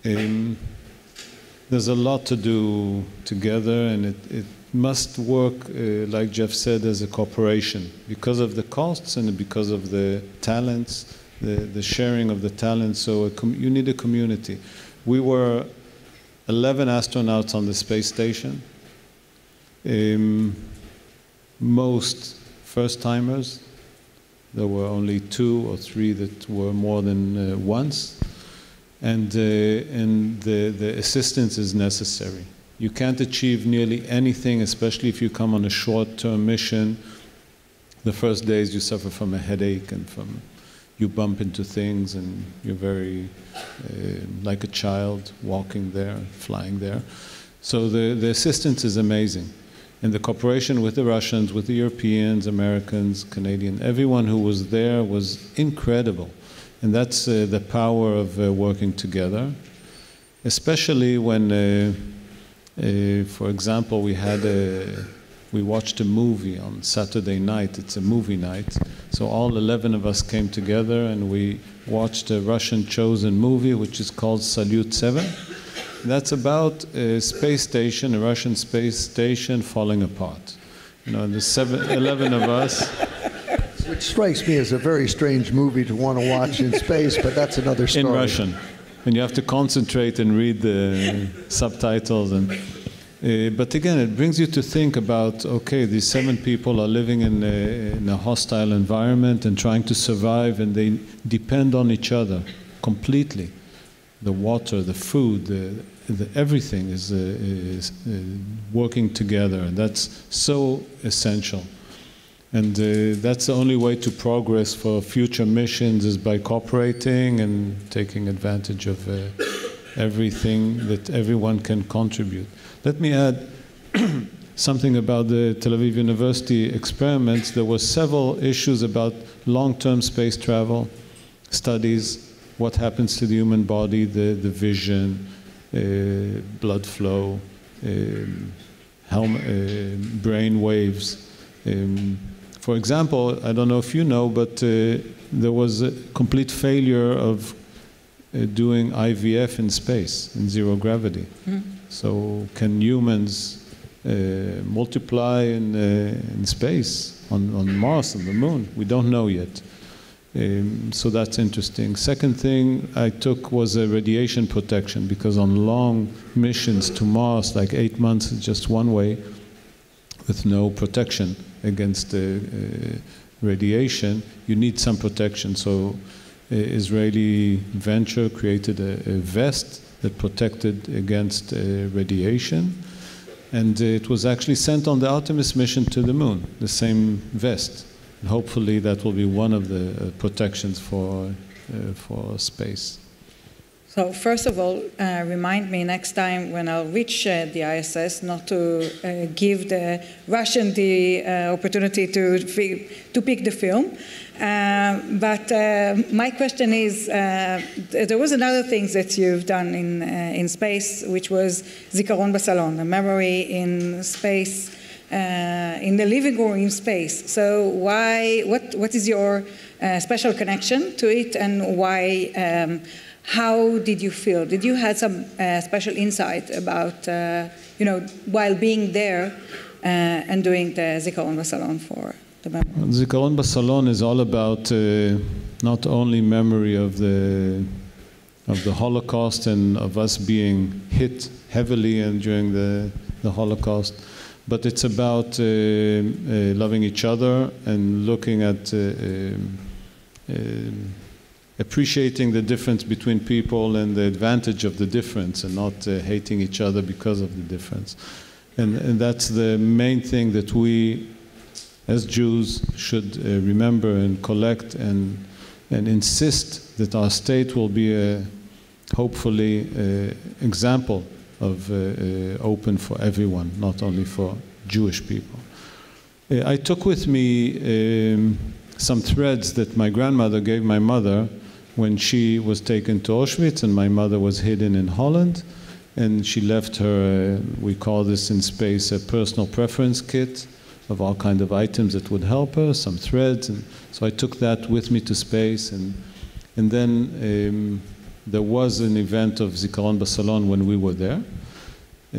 There's a lot to do together, and it must work, like Jeff said, as a corporation because of the costs and because of the talents, the sharing of the talents. So you need a community. We were 11 astronauts on the space station. Most first-timers. There were only 2 or 3 that were more than once. And the assistance is necessary. You can't achieve nearly anything, especially if you come on a short-term mission. The first days you suffer from a headache and you bump into things, and you're very like a child walking there, flying there. So the assistance is amazing. And the cooperation with the Russians, with the Europeans, Americans, Canadians, everyone who was there was incredible. And that's the power of working together, especially when for example, we watched a movie on Saturday night. It's a movie night. So all 11 of us came together and we watched a Russian-chosen movie which is called Salyut 7. That's about a space station, a Russian space station falling apart. The 11 of us. Which strikes me as a very strange movie to want to watch in space, but that's another story. In Russian. and you have to concentrate and read the subtitles. But again, it brings you to think about, okay, these 7 people are living in a hostile environment and trying to survive, and they depend on each other completely. The water, the food, everything is working together, and that's so essential. And that's the only way to progress for future missions, is by cooperating and taking advantage of everything that everyone can contribute. Let me add something about the Tel Aviv University experiments. There were several issues about long-term space travel, studies, what happens to the human body, the vision, blood flow, brain waves. For example, I don't know if you know, but there was a complete failure of doing IVF in space, in zero gravity. So can humans multiply in space, on Mars, on the moon? We don't know yet. So that's interesting. Second thing I took was radiation protection, because on long missions to Mars, like 8 months, just one way, with no protection against radiation, you need some protection. So Israeli venture created a vest that protected against radiation, and it was actually sent on the Artemis mission to the moon, the same vest. And hopefully that will be one of the protections for space. So first of all, remind me next time when I'll reach the ISS not to give the Russian the opportunity to pick the film. But my question is, there was another thing that you've done in space, which was Zikaron BaSalon, a memory in space, in the living room in space. So what is your special connection to it, and why? How did you feel? Did you have some special insight about, while being there and doing the Zikaron BaSalon for the memory? Zikaron BaSalon is all about not only memory of the Holocaust and of us being hit heavily and during the Holocaust, but it's about loving each other and looking at appreciating the difference between people and the advantage of the difference, and not hating each other because of the difference. And that's the main thing that we, as Jews, should remember and collect and insist that our state will be hopefully example of open for everyone, not only for Jewish people. I took with me some threads that my grandmother gave my mother when she was taken to Auschwitz, and my mother was hidden in Holland, and she left her, we call this in space, a personal preference kit of all kinds of items that would help her, some threads, and so I took that with me to space, and then there was an event of Zikaron BaSalon when we were there,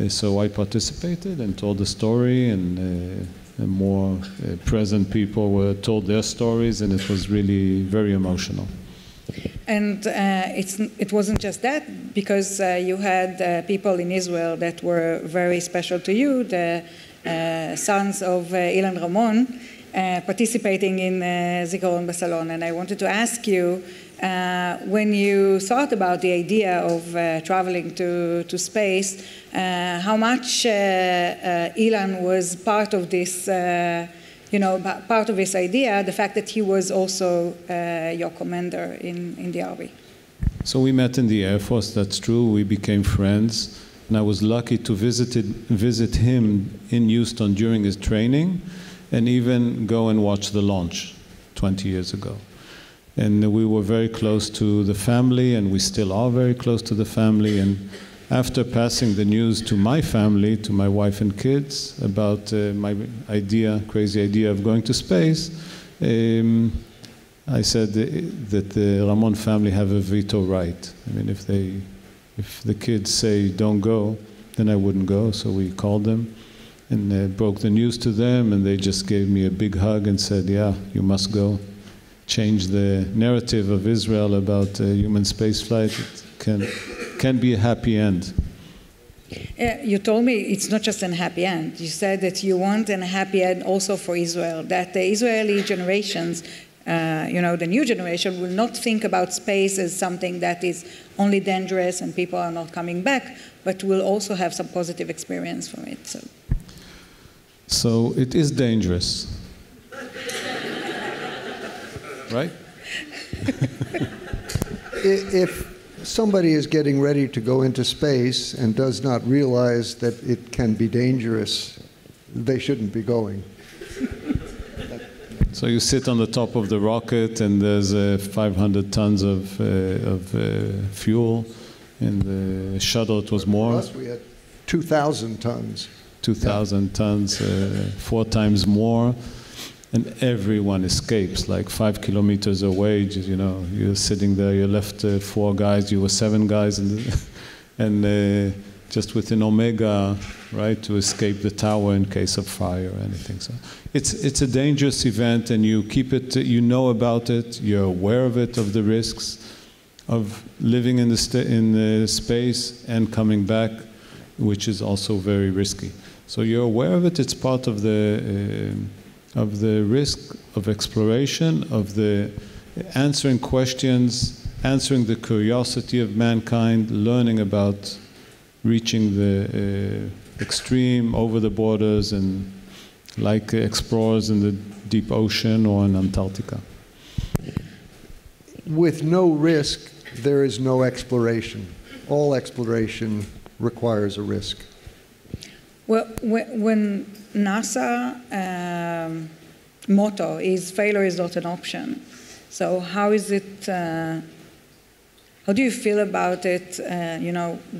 so I participated and told the story, and more present people were told their stories, and it was really very emotional. And it wasn't just that, because you had people in Israel that were very special to you, the sons of Ilan Ramon, participating in Zikaron BaSalon. And I wanted to ask you, when you thought about the idea of traveling to space, how much Ilan was part of this, part of this idea, the fact that he was also your commander in the army? So we met in the Air Force, that's true. We became friends, and I was lucky to visit him in Houston during his training, and even go and watch the launch 20 years ago. And we were very close to the family, and we still are very close to the family. And after passing the news to my family, to my wife and kids, about my crazy idea of going to space, I said that the Ramon family have a veto right. I mean, if the kids say don't go, then I wouldn't go. So we called them and broke the news to them, and they just gave me a big hug and said, yeah, you must go. Change the narrative of Israel about human spaceflight. can be a happy end. You told me it's not just a happy end. You said that you want a happy end also for Israel, that the Israeli generations, the new generation, will not think about space as something that is only dangerous and people are not coming back, but will also have some positive experience from it. So it is dangerous. Right? If somebody is getting ready to go into space and does not realize that it can be dangerous, they shouldn't be going. So you sit on the top of the rocket and there's 500 tons of fuel. In the shuttle it was more. For us, we had 2,000 tons. 2,000 tons, 4 times more. And everyone escapes, like 5 kilometers away. You're sitting there. You left 4 guys. You were 7 guys, and just within Omega, right, to escape the tower in case of fire or anything. So it's a dangerous event, and you keep it. You know about it. You're aware of it, of the risks of living in the space and coming back, which is also very risky. So you're aware of it. It's part of the risk of exploration, of the answering questions, answering the curiosity of mankind, learning about reaching the extreme, over the borders, and like explorers in the deep ocean or in Antarctica. With no risk, there is no exploration. All exploration requires a risk. Well, when NASA motto is failure is not an option. So how is it, how do you feel about it,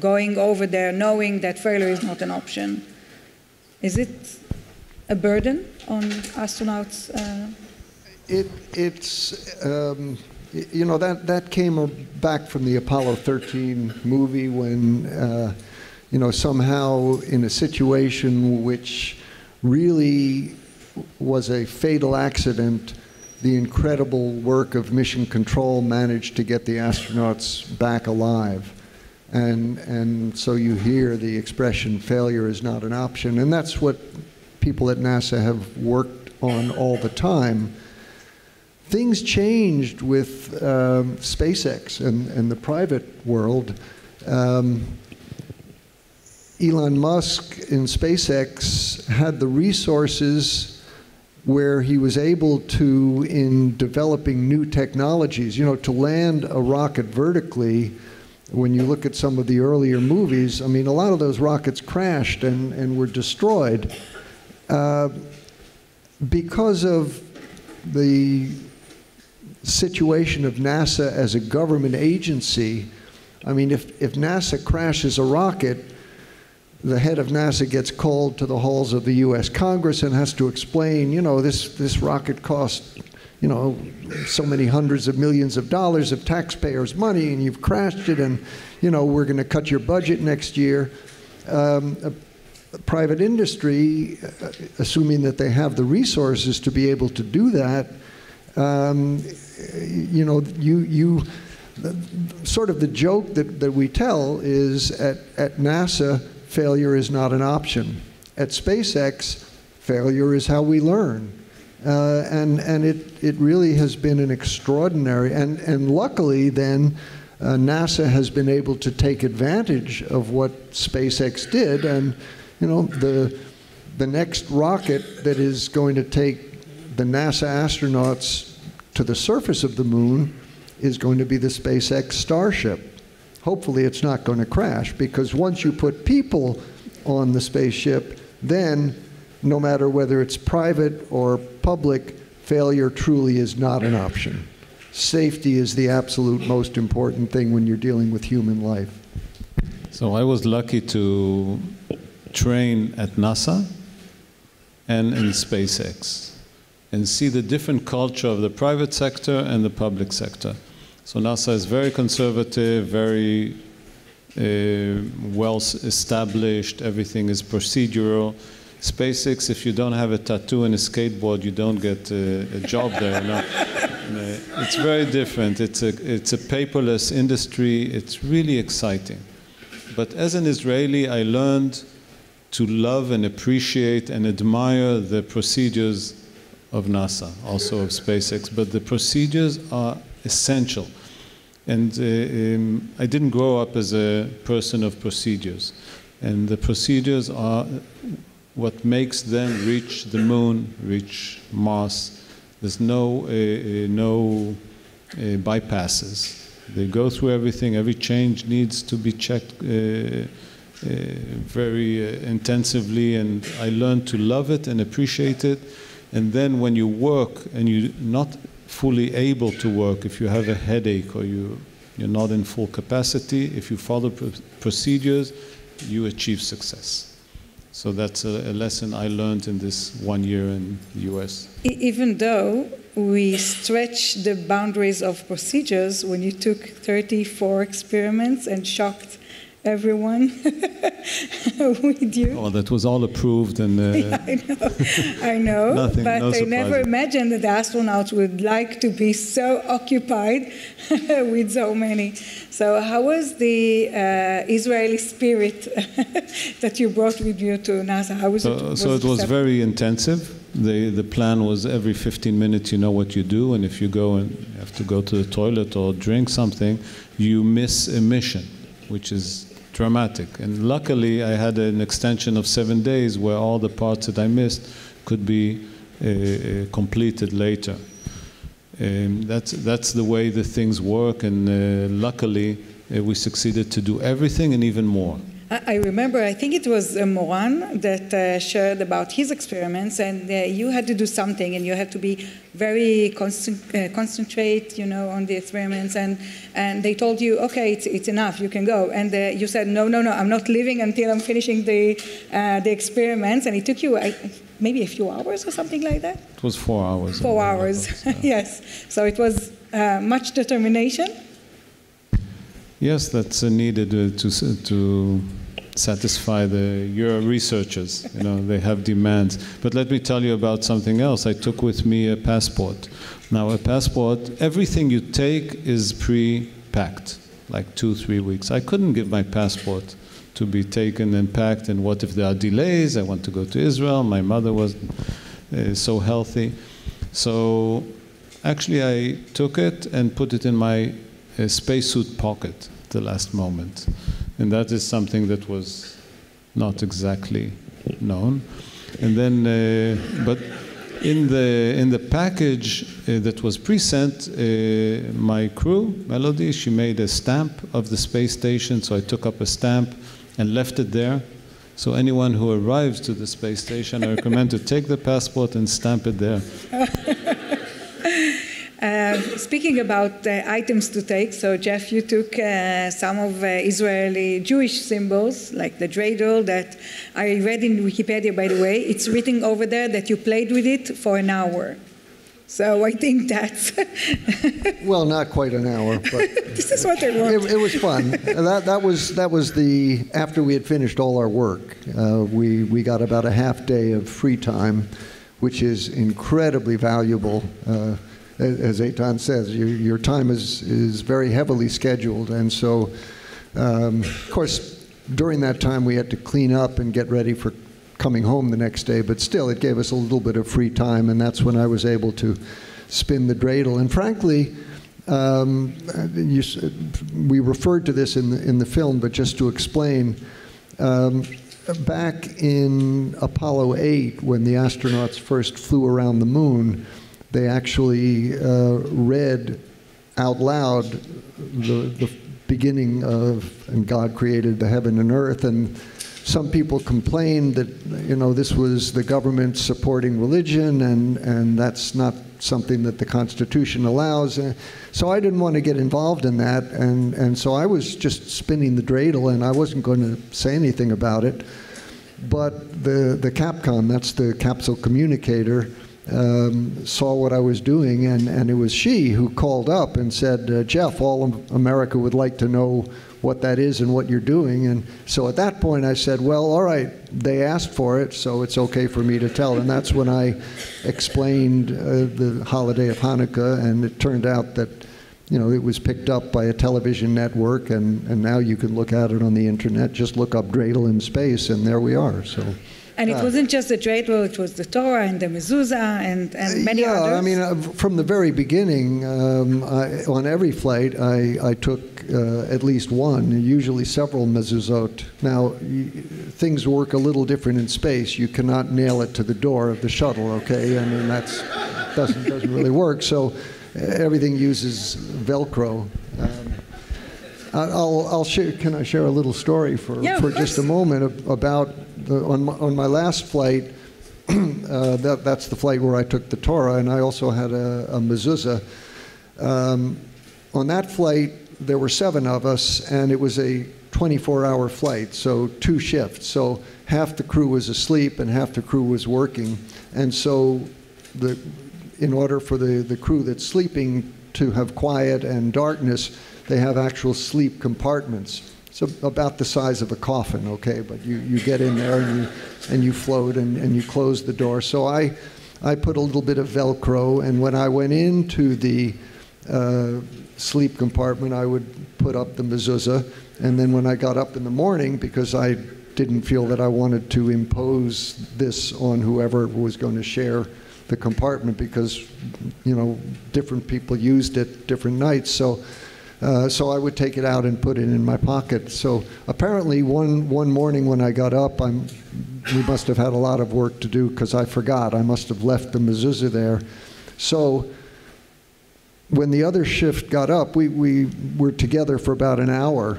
going over there knowing that failure is not an option? Is it a burden on astronauts? That came back from the Apollo 13 movie when, somehow in a situation which really was a fatal accident, the incredible work of mission control managed to get the astronauts back alive. And so you hear the expression, failure is not an option. And that's what people at NASA have worked on all the time. Things changed with SpaceX and the private world. Elon Musk in SpaceX had the resources where he was able to, in developing new technologies, to land a rocket vertically. When you look at some of the earlier movies, a lot of those rockets crashed and were destroyed because of the situation of NASA as a government agency. If NASA crashes a rocket, the head of NASA gets called to the halls of the U.S. Congress and has to explain, this rocket cost, so many hundreds of millions of dollars of taxpayers' money, and you've crashed it, and, we're going to cut your budget next year. Private industry, assuming that they have the resources to be able to do that, sort of the joke that we tell is at NASA, failure is not an option. At SpaceX, failure is how we learn. And it really has been an extraordinary, and luckily then, NASA has been able to take advantage of what SpaceX did, and the next rocket that is going to take the NASA astronauts to the surface of the moon is going to be the SpaceX Starship. Hopefully it's not going to crash, because once you put people on the spaceship, then no matter whether it's private or public, failure truly is not an option. Safety is the absolute most important thing when you're dealing with human life. So I was lucky to train at NASA and in SpaceX and see the different culture of the private sector and the public sector. So NASA is very conservative, very well established, everything is procedural. SpaceX, if you don't have a tattoo and a skateboard, you don't get a job there. No. It's very different. It's a paperless industry. It's really exciting. But as an Israeli, I learned to love and appreciate and admire the procedures of NASA, also of SpaceX. But the procedures are essential. And I didn't grow up as a person of procedures. And the procedures are what makes them reach the moon, reach Mars. There's no bypasses. They go through everything. Every change needs to be checked very intensively. And I learned to love it and appreciate it. And then when you work and you're not fully able to work, if you have a headache or you're not in full capacity, if you follow procedures, you achieve success. So that's a lesson I learned in this 1 year in the US. Even though we stretch the boundaries of procedures, when you took 34 experiments and shocked everyone with you. Oh, that was all approved and... Yeah, I know. Nothing, but no I never surprises. imagined that the astronauts would like to be so occupied with so many. So how was the Israeli spirit that you brought with you to NASA? How was it? So it was very intensive. The plan was every 15 minutes you know what you do, and if you go and you have to go to the toilet or drink something, you miss a mission, which is dramatic. And luckily, I had an extension of 7 days where all the parts that I missed could be completed later. That's the way the things work, and luckily, we succeeded to do everything and even more. I remember, I think it was Moran that shared about his experiments, and you had to do something, and you had to be very concentrate, on the experiments, and they told you, okay, it's enough, you can go, and you said, no, I'm not leaving until I'm finishing the experiments, and it took you maybe a few hours or something like that. It was 4 hours. 4 hours, yes. So it was much determination. Yes, that's needed to satisfy your researchers. They have demands. But let me tell you about something else. I took with me a passport. Now, a passport, everything you take is pre-packed, like 2-3 weeks. I couldn't give my passport to be taken and packed, and what if there are delays? I want to go to Israel. My mother was so healthy. So actually, I took it and put it in my spacesuit pocket at the last moment. And that is something that was not exactly known. And then, but in the package that was pre-sent, my crew, Melody, she made a stamp of the space station, so I took up a stamp and left it there. So anyone who arrives to the space station, I recommend to take the passport and stamp it there. Speaking about items to take, so Jeff, you took some of Israeli Jewish symbols, like the dreidel that I read in Wikipedia, by the way. It's written over there that you played with it for an hour. So I think that's... Well, not quite an hour, but... This is what I want. It was fun. That was the... After we had finished all our work, we got about a half day of free time, which is incredibly valuable. As Eytan says, your time is very heavily scheduled, and so, of course, during that time we had to clean up and get ready for coming home the next day, but still it gave us a little bit of free time, and that's when I was able to spin the dreidel. And frankly, we referred to this in the film, but just to explain, back in Apollo 8, when the astronauts first flew around the moon, they actually read out loud the beginning of, and God created the heaven and earth, and some people complained that, this was the government supporting religion, and that's not something that the Constitution allows. So I didn't want to get involved in that, and so I was just spinning the dreidel, and I wasn't going to say anything about it. But the Capcom, that's the capsule communicator, saw what I was doing, and it was she who called up and said, Jeff, all of America would like to know what that is and what you're doing. And so at that point I said, well, all right, they asked for it, so it's okay for me to tell. And that's when I explained the holiday of Hanukkah, and it turned out that it was picked up by a television network, and now you can look at it on the internet. Just look up dreidel in space, and there we are. So. And it wasn't just the dreidel, it was the Torah and the mezuzah and many others. Yeah, I mean, from the very beginning, on every flight, I took at least one, usually several mezuzot. Now, things work a little different in space. You cannot nail it to the door of the shuttle, okay? I mean, that's doesn't really work. So everything uses Velcro. I'll share. Can I share a little story for just a moment about on my last flight? That's the flight where I took the Torah, and I also had a mezuzah. On that flight, there were 7 of us, and it was a 24-hour flight, so 2 shifts. So half the crew was asleep and half the crew was working, and so in order for the crew that's sleeping to have quiet and darkness, they have actual sleep compartments. So about the size of a coffin, okay, but you get in there and you float and you close the door. So I put a little bit of Velcro, and when I went into the sleep compartment, I would put up the mezuzah, and then when I got up in the morning, because I didn't feel that I wanted to impose this on whoever was going to share the compartment, because different people used it different nights, so I would take it out and put it in my pocket. So apparently one morning when I got up, we must have had a lot of work to do, because I forgot. I must have left the mezuzah there. So when the other shift got up, we were together for about an hour,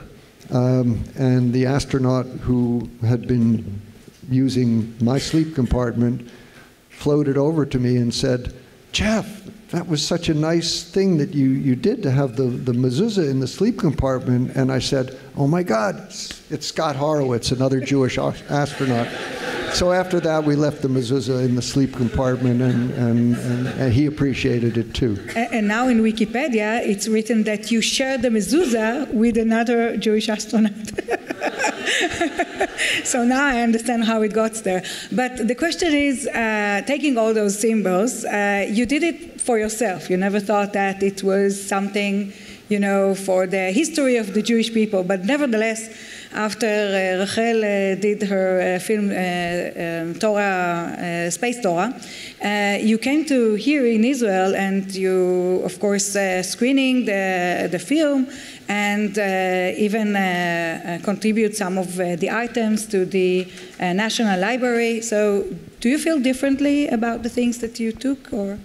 and the astronaut who had been using my sleep compartment floated over to me and said, "Jeff, that was such a nice thing that you did to have the mezuzah in the sleep compartment." And I said, "Oh my God, it's Scott Horowitz, another Jewish astronaut." So after that, we left the mezuzah in the sleep compartment, and he appreciated it too. And now in Wikipedia, it's written that you shared the mezuzah with another Jewish astronaut. So now I understand how it got there. But the question is, taking all those symbols, you did it for yourself. You never thought that it was something, for the history of the Jewish people. But nevertheless, after Rachel did her film Torah, Space Torah, you came to here in Israel, and you, of course, screening the film, and even contribute some of the items to the National Library. So do you feel differently about the things that you took, or?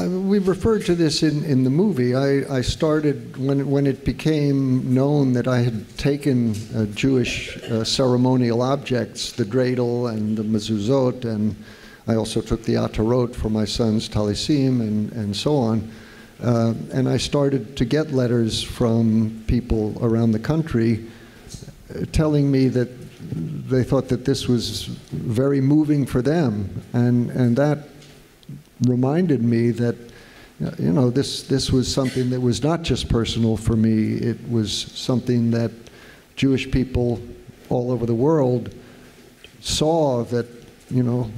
We referred to this in the movie. I started, when it became known that I had taken Jewish ceremonial objects, the dreidel and the mezuzot, and I also took the atarot for my son's talisim and so on. And I started to get letters from people around the country telling me that they thought that this was very moving for them, and that reminded me that this was something that was not just personal for me. It was something that Jewish people all over the world saw, that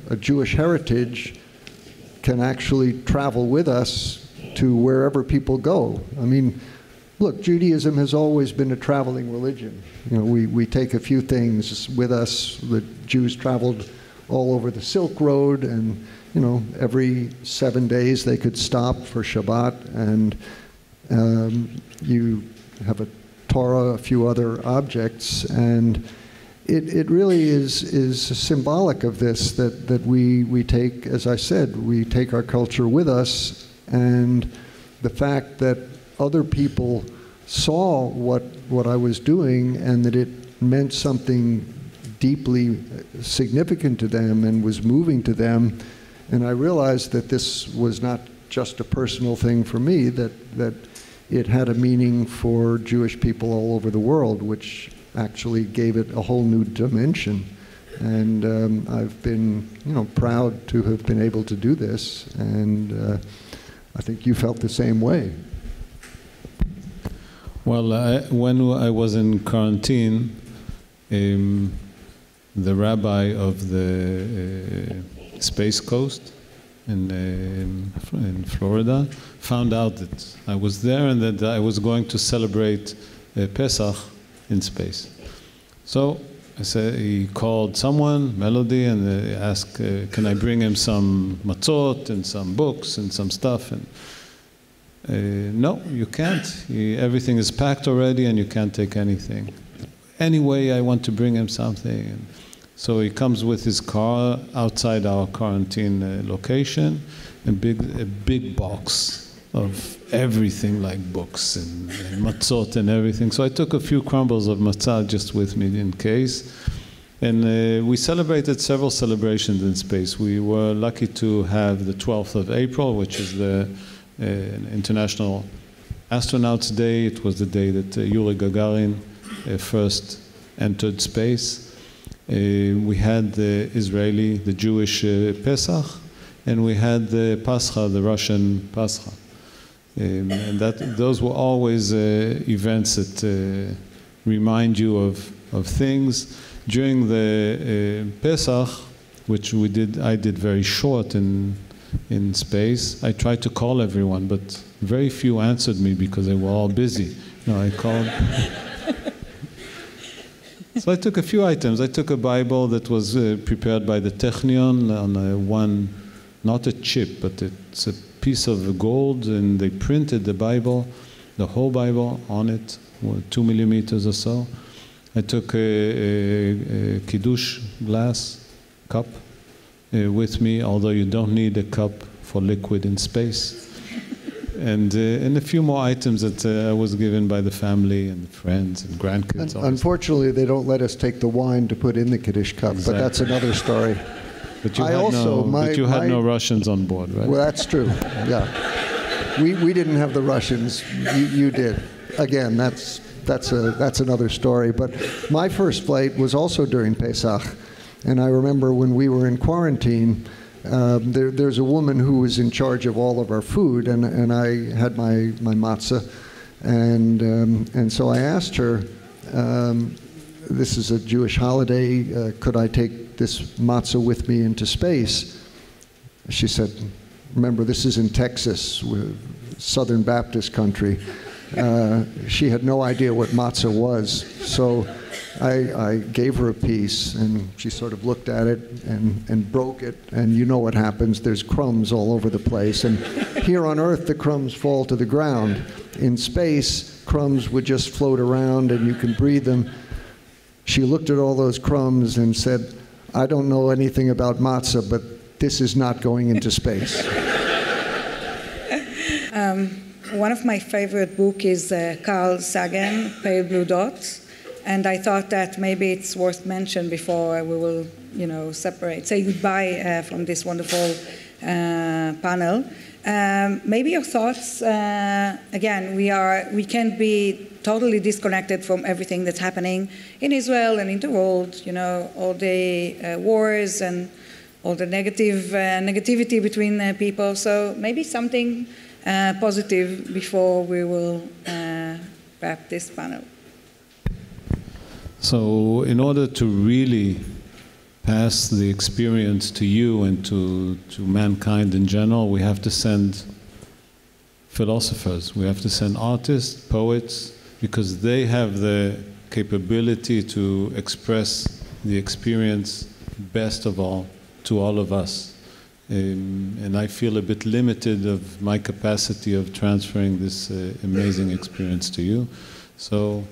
a Jewish heritage can actually travel with us to wherever people go. I mean, look, Judaism has always been a traveling religion. We take a few things with us. The Jews traveled all over the Silk Road, and every 7 days they could stop for Shabbat, and you have a Torah, a few other objects, and it really is symbolic of this, that we take, as I said, we take our culture with us, and the fact that other people saw what I was doing, and that it meant something deeply significant to them and was moving to them. And I realized that this was not just a personal thing for me, that it had a meaning for Jewish people all over the world, which actually gave it a whole new dimension. And I've been, proud to have been able to do this, and I think you felt the same way. Well, when I was in quarantine, the rabbi of the Space Coast in Florida found out that I was there and that I was going to celebrate Pesach in space. So I said, he called someone, Melody, and asked, can I bring him some matzot and some books and some stuff? And no, you can't. Everything is packed already and you can't take anything. Anyway, I want to bring him something. And so he comes with his car outside our quarantine location, a big box of everything, like books and matzot and everything. So I took a few crumbles of matzah just with me in case. And we celebrated several celebrations in space. We were lucky to have the 12th of April, which is the International Astronauts Day. It was the day that Yuri Gagarin first entered space. We had the Israeli, the Jewish Pesach, and we had the Pascha, the Russian Pascha. And those were always events that remind you of things. During the Pesach, which I did very short in space, I tried to call everyone, but very few answered me because they were all busy. I called. So I took a few items. I took a Bible that was prepared by the Technion on one, not a chip, but it's a piece of gold, and they printed the Bible, the whole Bible on it, 2 millimeters or so. I took a Kiddush glass cup with me, although you don't need a cup for liquid in space. And a few more items that I was given by the family and friends and grandkids. Unfortunately, they don't let us take the wine to put in the Kiddush cup, exactly. But that's another story. But you had no Russians on board, right? Well, that's true, yeah. We didn't have the Russians, you did. Again, that's another story. But my first flight was also during Pesach. And I remember when we were in quarantine, there's a woman who was in charge of all of our food, and I had my matzah, and so I asked her, this is a Jewish holiday, could I take this matzah with me into space? She said, remember, this is in Texas, Southern Baptist country. She had no idea what matzah was, so I gave her a piece, and she sort of looked at it and broke it, and you know what happens. There's crumbs all over the place, and here on Earth, the crumbs fall to the ground. In space, crumbs would just float around, and you can breathe them. She looked at all those crumbs and said, I don't know anything about matzah, but this is not going into space. One of my favorite books is Carl Sagan, Pale Blue Dots. And I thought that maybe it's worth mention before we will, say goodbye from this wonderful panel. Maybe your thoughts, again, we can't be totally disconnected from everything that's happening in Israel and in the world, all the wars and all the negativity between people. So maybe something positive before we will wrap this panel. So in order to really pass the experience to you and to mankind in general, we have to send philosophers, we have to send artists, poets, because they have the capability to express the experience best of all to all of us. And I feel a bit limited of my capacity of transferring this amazing experience to you. So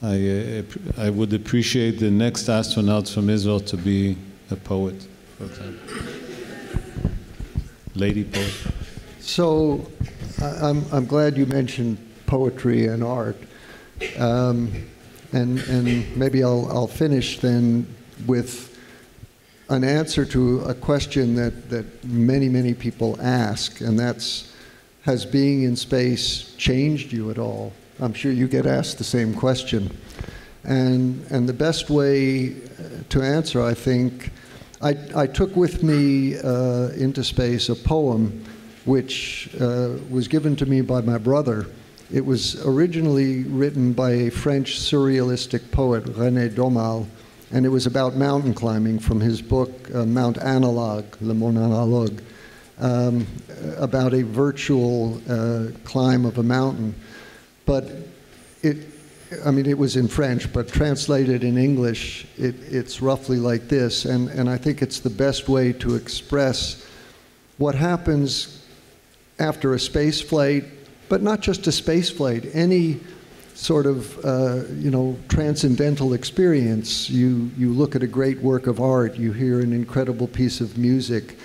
I would appreciate the next astronauts from Israel to be a poet, for example. Lady poet. So I'm glad you mentioned poetry and art. And maybe I'll finish then with an answer to a question that many people ask, and that's, has being in space changed you at all? I'm sure you get asked the same question. And the best way to answer, I think, I took with me into space a poem which was given to me by my brother, It was originally written by a French surrealistic poet, René Daumal, and it was about mountain climbing from his book, Mount Analogue, Le Mont Analogue, about a virtual climb of a mountain. But it was in French, but translated in English, it's roughly like this, and I think it's the best way to express what happens after a space flight, but not just a space flight, any sort of transcendental experience. You look at a great work of art, you hear an incredible piece of music,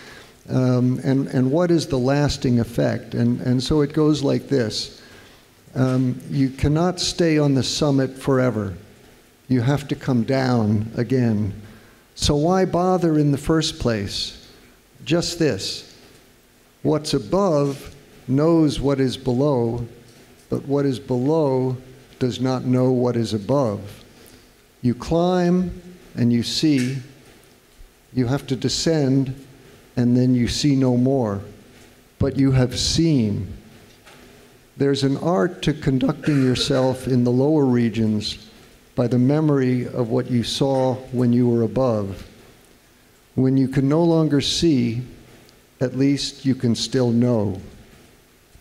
and what is the lasting effect? And so it goes like this. You cannot stay on the summit forever. You have to come down again. So why bother in the first place? Just this. What's above knows what is below, but what is below does not know what is above. You climb and you see. You have to descend and then you see no more. But you have seen. There's an art to conducting yourself in the lower regions by the memory of what you saw when you were above. When you can no longer see, at least you can still know.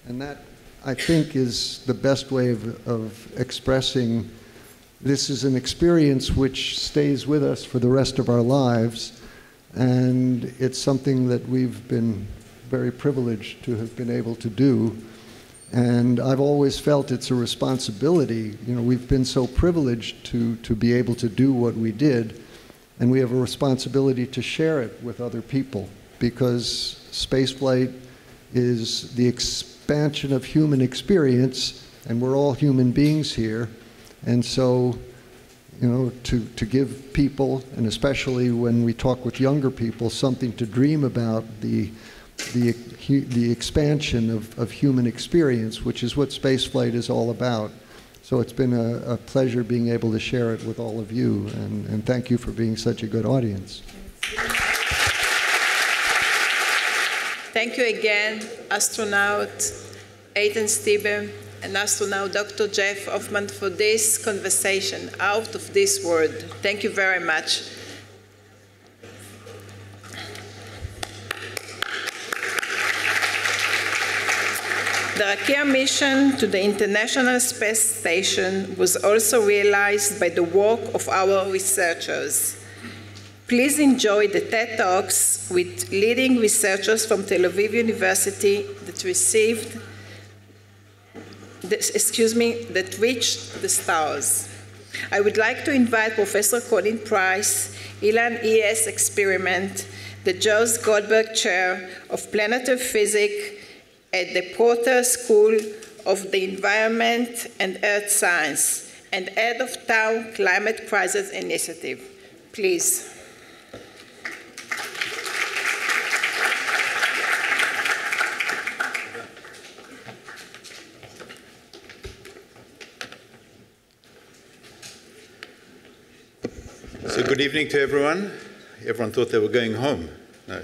And that, I think, is the best way of expressing this is an experience which stays with us for the rest of our lives, and it's something that we've been very privileged to have been able to do. And I've always felt it's a responsibility. We've been so privileged to be able to do what we did, and we have a responsibility to share it with other people, because spaceflight is the expansion of human experience, and we're all human beings here. And so, to give people, and especially when we talk with younger people, something to dream about, the expansion of human experience, which is what spaceflight is all about. So it's been a pleasure being able to share it with all of you, and thank you for being such a good audience. Thank you again, astronaut Eytan Stibbe and astronaut Dr. Jeff Hoffman, for this conversation out of this world. Thank you very much. The Rakia mission to the International Space Station was also realized by the work of our researchers. Please enjoy the TED Talks with leading researchers from Tel Aviv University that reached the stars. I would like to invite Professor Colin Price, ILAN-ES experiment, the George Goldenberg Chair of Planetary Physics at the Porter School of the Environment and Earth Science, and head of Town Climate Crisis Initiative. Please. So good evening to everyone. Everyone thought they were going home. No,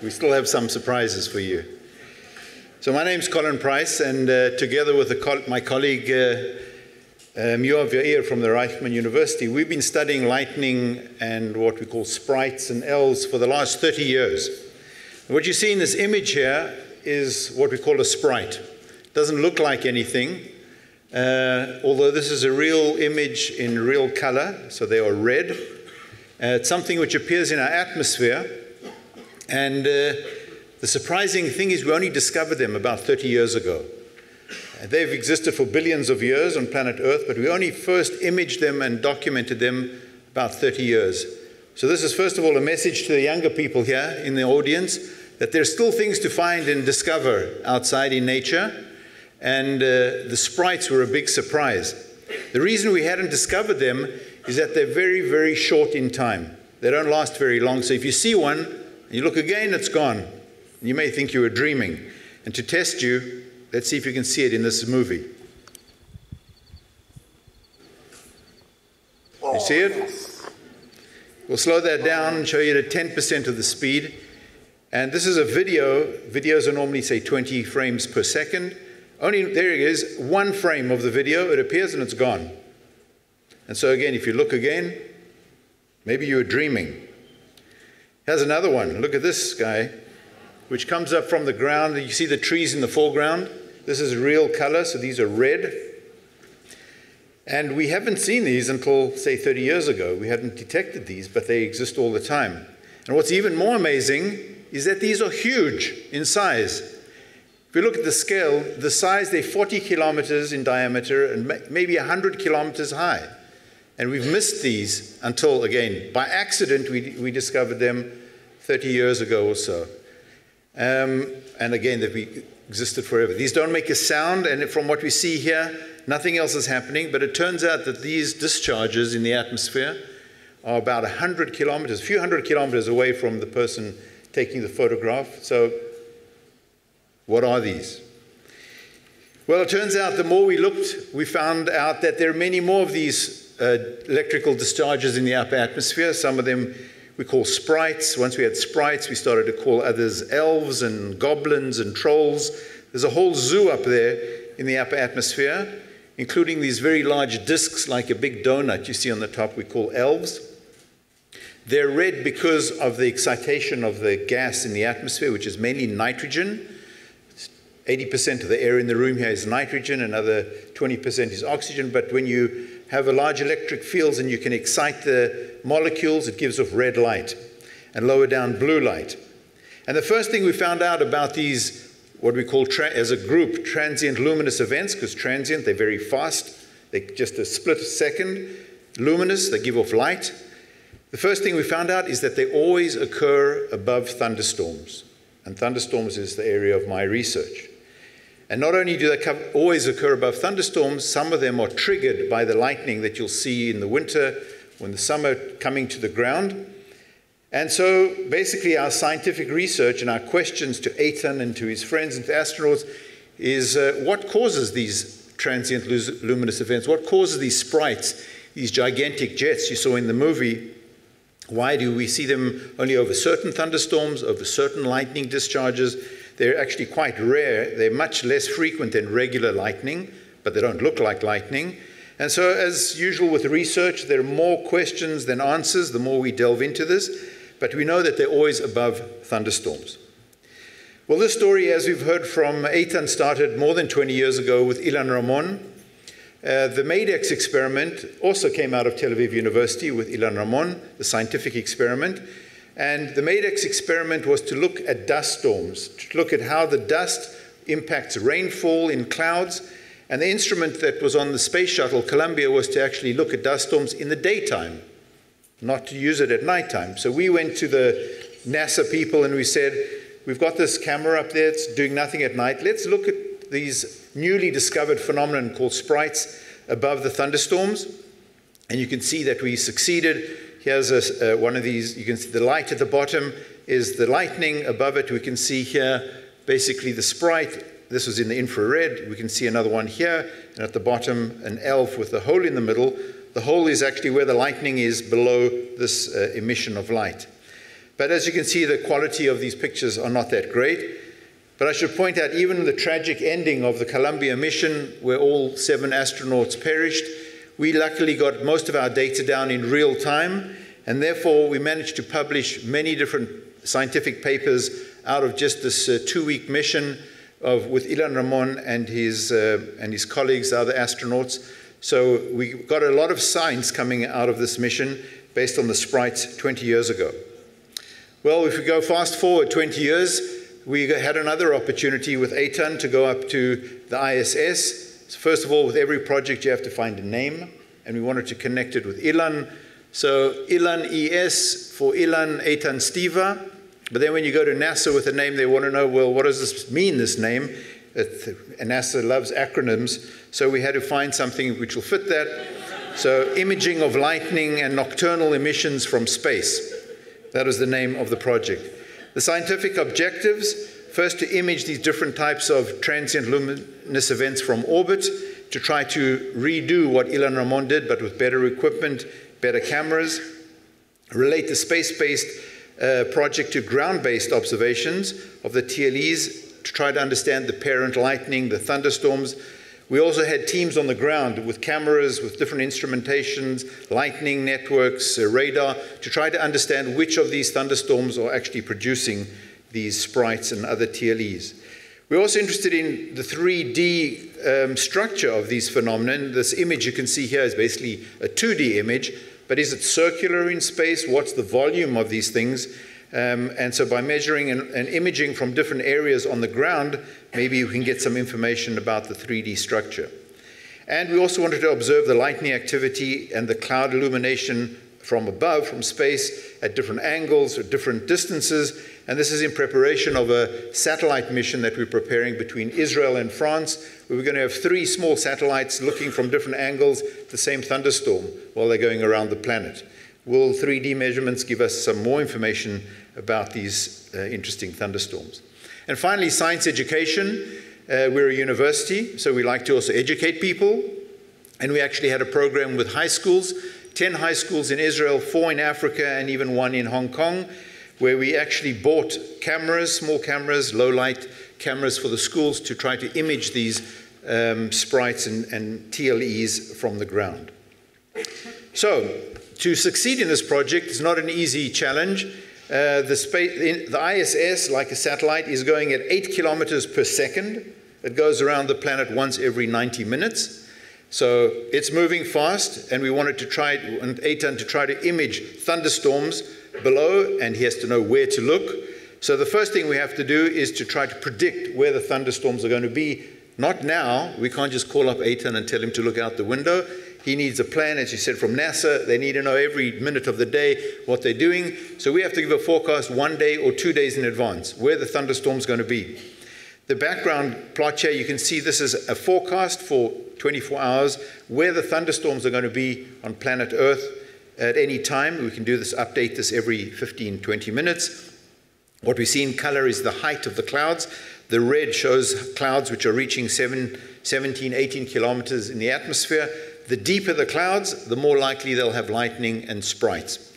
we still have some surprises for you. So my name's Colin Price, and together with my colleague Yoav Yair from the Reichman University, we've been studying lightning and what we call sprites and elves for the last 30 years. And what you see in this image here is what we call a sprite. It doesn't look like anything, although this is a real image in real color, so they are red. It's something which appears in our atmosphere, and the surprising thing is we only discovered them about 30 years ago. They've existed for billions of years on planet Earth, but we only first imaged them and documented them about 30 years. So this is, first of all, a message to the younger people here in the audience that there's still things to find and discover outside in nature, and the sprites were a big surprise. The reason we hadn't discovered them is that they're very, very short in time. They don't last very long, so if you see one, and you look again, it's gone. You may think you were dreaming. And to test you, let's see if you can see it in this movie. You see it? We'll slow that down and show you at 10% of the speed. And this is a video. Videos are normally, say, 20 frames per second. Only, there it is, one frame of the video, it appears and it's gone. And so again, if you look again, maybe you were dreaming. Here's another one. Look at this guy, which comes up from the ground. You see the trees in the foreground. This is real color, so these are red. And we haven't seen these until, say, 30 years ago. We hadn't detected these, but they exist all the time. And what's even more amazing is that these are huge in size. If we look at the scale, the size, they're 40 kilometers in diameter and maybe 100 kilometers high. And we've missed these until, again, by accident, we discovered them 30 years ago or so. And again, they've existed forever. These don't make a sound, and from what we see here, nothing else is happening, but it turns out that these discharges in the atmosphere are about 100 kilometers, a few hundred kilometers away from the person taking the photograph. So what are these? Well, it turns out the more we looked, we found out that there are many more of these electrical discharges in the upper atmosphere. Some of them we call sprites. Once we had sprites, we started to call others elves and goblins and trolls. There's a whole zoo up there in the upper atmosphere, including these very large discs like a big donut you see on the top we call elves. They're red because of the excitation of the gas in the atmosphere, which is mainly nitrogen. 80% of the air in the room here is nitrogen, another 20% is oxygen. But when you have a large electric fields and you can excite the molecules, it gives off red light, and lower down blue light. And the first thing we found out about these, what we call as a group, transient luminous events, because transient, they're very fast, they're just a split second. Luminous, they give off light. The first thing we found out is that they always occur above thunderstorms. And thunderstorms is the area of my research. And not only do they always occur above thunderstorms, some of them are triggered by the lightning that you'll see in the winter or in the summer coming to the ground. And so basically our scientific research and our questions to Eytan and to his friends and to astronauts is what causes these transient luminous events? What causes these sprites, these gigantic jets you saw in the movie? Why do we see them only over certain thunderstorms, over certain lightning discharges? They're actually quite rare. They're much less frequent than regular lightning, but they don't look like lightning. And so, as usual with research, there are more questions than answers the more we delve into this, but we know that they're always above thunderstorms. Well, this story, as we've heard from Eytan, started more than 20 years ago with Ilan Ramon. The MADEX experiment also came out of Tel Aviv University with Ilan Ramon, the scientific experiment. And the MADEX experiment was to look at dust storms, to look at how the dust impacts rainfall in clouds. And the instrument that was on the space shuttle, Columbia, was to actually look at dust storms in the daytime, not to use it at nighttime. So we went to the NASA people and we said, we've got this camera up there, it's doing nothing at night. Let's look at these newly discovered phenomenon called sprites above the thunderstorms. And you can see that we succeeded. Here's one of these. You can see the light at the bottom is the lightning. Above it, we can see here basically the sprite. This was in the infrared. We can see another one here. And at the bottom, an elf with a hole in the middle. The hole is actually where the lightning is below this emission of light. But as you can see, the quality of these pictures are not that great. But I should point out, even the tragic ending of the Columbia mission, where all 7 astronauts perished, we luckily got most of our data down in real time, and therefore we managed to publish many different scientific papers out of just this 2-week mission with Ilan Ramon and his colleagues, the other astronauts. So we got a lot of science coming out of this mission based on the sprites 20 years ago. Well, if we go fast forward 20 years, we had another opportunity with Eytan to go up to the ISS. So first of all, with every project, you have to find a name, and we wanted to connect it with Ilan. So ILAN-ES for Ilan Eytan Stibbe. But then when you go to NASA with a name, they want to know, well, what does this mean, this name? And NASA loves acronyms, so we had to find something which will fit that. So imaging of lightning and nocturnal emissions from space. That was the name of the project. The scientific objectives, first to image these different types of transient luminous events from orbit, to try to redo what Ilan Ramon did, but with better equipment, better cameras. Relate the space-based project to ground-based observations of the TLEs to try to understand the parent lightning, the thunderstorms. We also had teams on the ground with cameras, with different instrumentations, lightning networks, radar, to try to understand which of these thunderstorms are actually producing these sprites and other TLEs. We're also interested in the 3D structure of these phenomena. This image you can see here is basically a 2D image, but is it circular in space? What's the volume of these things? And so by measuring and imaging from different areas on the ground, maybe we can get some information about the 3D structure. And we also wanted to observe the lightning activity and the cloud illumination from above, from space, at different angles or different distances. And this is in preparation of a satellite mission that we're preparing between Israel and France, where we're going to have 3 small satellites looking from different angles at the same thunderstorm while they're going around the planet. Will 3D measurements give us some more information about these interesting thunderstorms? And finally, science education. We're a university, so we like to also educate people. And we actually had a program with high schools, 10 high schools in Israel, 4 in Africa, and even 1 in Hong Kong, where we actually bought cameras, small cameras, low-light cameras for the schools to try to image these sprites and TLEs from the ground. So, to succeed in this project is not an easy challenge. The ISS, like a satellite, is going at 8 kilometers per second. It goes around the planet once every 90 minutes. So it's moving fast, and we wanted to try, and Eytan to try to image thunderstorms below, and he has to know where to look. So the first thing we have to do is to try to predict where the thunderstorms are going to be. Not now. We can't just call up Eytan and tell him to look out the window. He needs a plan, as you said, from NASA. They need to know every minute of the day what they're doing. So we have to give a forecast 1 day or 2 days in advance, where the thunderstorm's going to be. The background plot here, you can see this is a forecast for 24 hours, where the thunderstorms are going to be on planet Earth at any time. We can do this, update this every 15, 20 minutes. What we see in color is the height of the clouds. The red shows clouds which are reaching 17, 18 kilometers in the atmosphere. The deeper the clouds, the more likely they'll have lightning and sprites.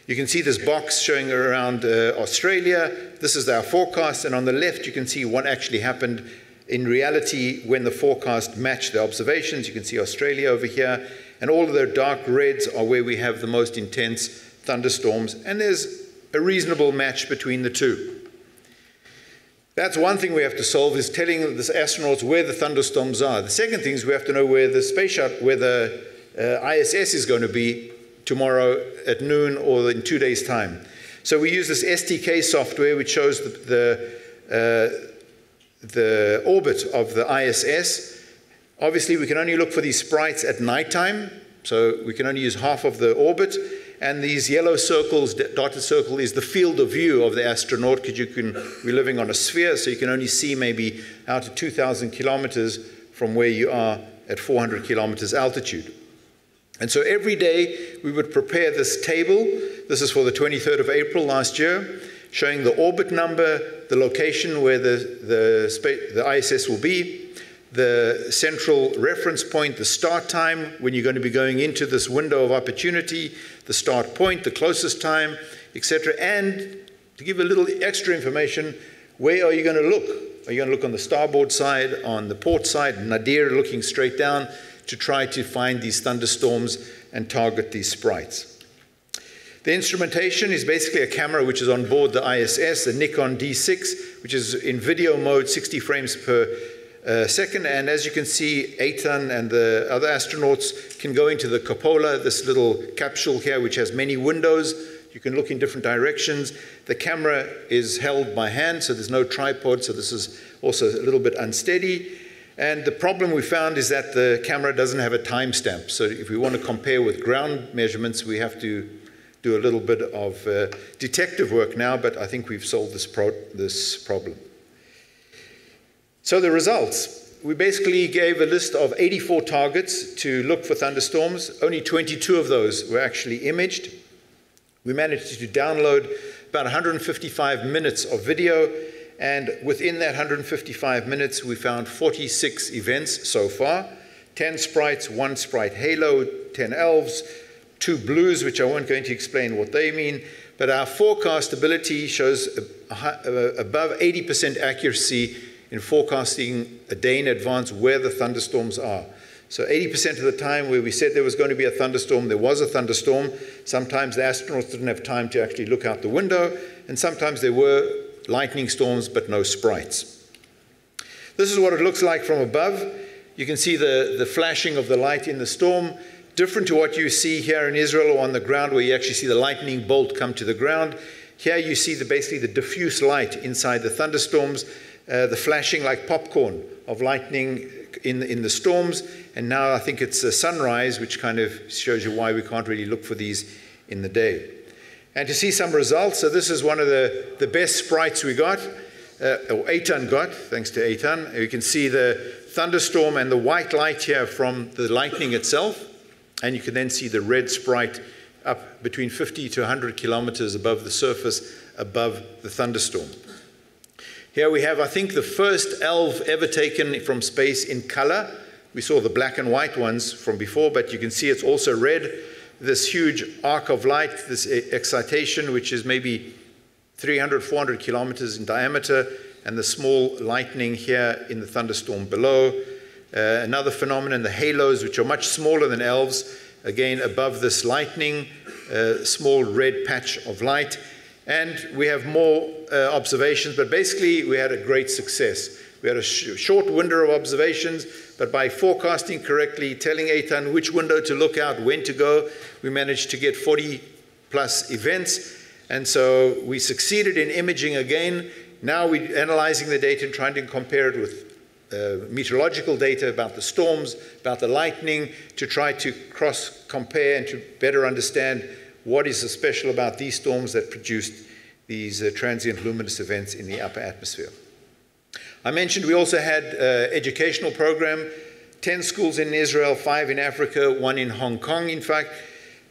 You can see this box showing around Australia. This is our forecast, and on the left you can see what actually happened in reality when the forecast matched the observations. You can see Australia over here, and all of the dark reds are where we have the most intense thunderstorms, and there's a reasonable match between the two. That's one thing we have to solve, is telling the astronauts where the thunderstorms are. The second thing is we have to know where the space shuttle, where the ISS is going to be tomorrow at noon or in 2 days' time. So we use this STK software which shows the orbit of the ISS. Obviously, we can only look for these sprites at nighttime, so we can only use half of the orbit. And these yellow circles, dotted circle, is the field of view of the astronaut, because we're living on a sphere, so you can only see maybe out to 2,000 kilometers from where you are at 400 kilometers altitude. And so every day we would prepare this table. This is for the 23rd of April last year, showing the orbit number, the location where the ISS will be, the central reference point, the start time, when you're going to be going into this window of opportunity, the start point, the closest time, etc. And to give a little extra information, where are you going to look? Are you going to look on the starboard side, on the port side, nadir, looking straight down, to try to find these thunderstorms and target these sprites? The instrumentation is basically a camera which is on board the ISS, the Nikon D6, which is in video mode, 60 frames per second, and as you can see, Eytan and the other astronauts can go into the cupola, this little capsule here, which has many windows. You can look in different directions. The camera is held by hand, so there's no tripod, so this is also a little bit unsteady. And the problem we found is that the camera doesn't have a timestamp, so if we want to compare with ground measurements, we have to do a little bit of detective work now, but I think we've solved this problem. So the results, we basically gave a list of 84 targets to look for thunderstorms. Only 22 of those were actually imaged. We managed to download about 155 minutes of video, and within that 155 minutes, we found 46 events so far. 10 sprites, 1 sprite halo, 10 elves, 2 blues, which I won't go into explain what they mean, but our forecast ability shows above 80% accuracy in forecasting a day in advance where the thunderstorms are. So 80% of the time where we said there was going to be a thunderstorm, there was a thunderstorm. Sometimes the astronauts didn't have time to actually look out the window, and sometimes there were lightning storms but no sprites. This is what it looks like from above. You can see the flashing of the light in the storm, different to what you see here in Israel or on the ground where you actually see the lightning bolt come to the ground. Here you see basically the diffuse light inside the thunderstorms, the flashing like popcorn of lightning in the storms, and now I think it's a sunrise, which kind of shows you why we can't really look for these in the day. And to see some results, so this is one of the best sprites we got, or Eytan got, thanks to Eytan. You can see the thunderstorm and the white light here from the lightning itself, and you can then see the red sprite up between 50 to 100 kilometers above the surface, above the thunderstorm. Here we have, I think, the first ELV ever taken from space in color. We saw the black and white ones from before, but you can see it's also red. This huge arc of light, this excitation, which is maybe 300, 400 kilometers in diameter, and the small lightning here in the thunderstorm below. Another phenomenon, the halos, which are much smaller than ELVs, again above this lightning, small red patch of light. And we have more observations, but basically we had a great success. We had a short window of observations, but by forecasting correctly, telling Eytan which window to look out, when to go, we managed to get 40 plus events. And so we succeeded in imaging again. Now we're analyzing the data and trying to compare it with meteorological data about the storms, about the lightning, to try to cross-compare and to better understand what is so special about these storms that produced these transient luminous events in the upper atmosphere. I mentioned we also had an educational program, 10 schools in Israel, 5 in Africa, 1 in Hong Kong, in fact.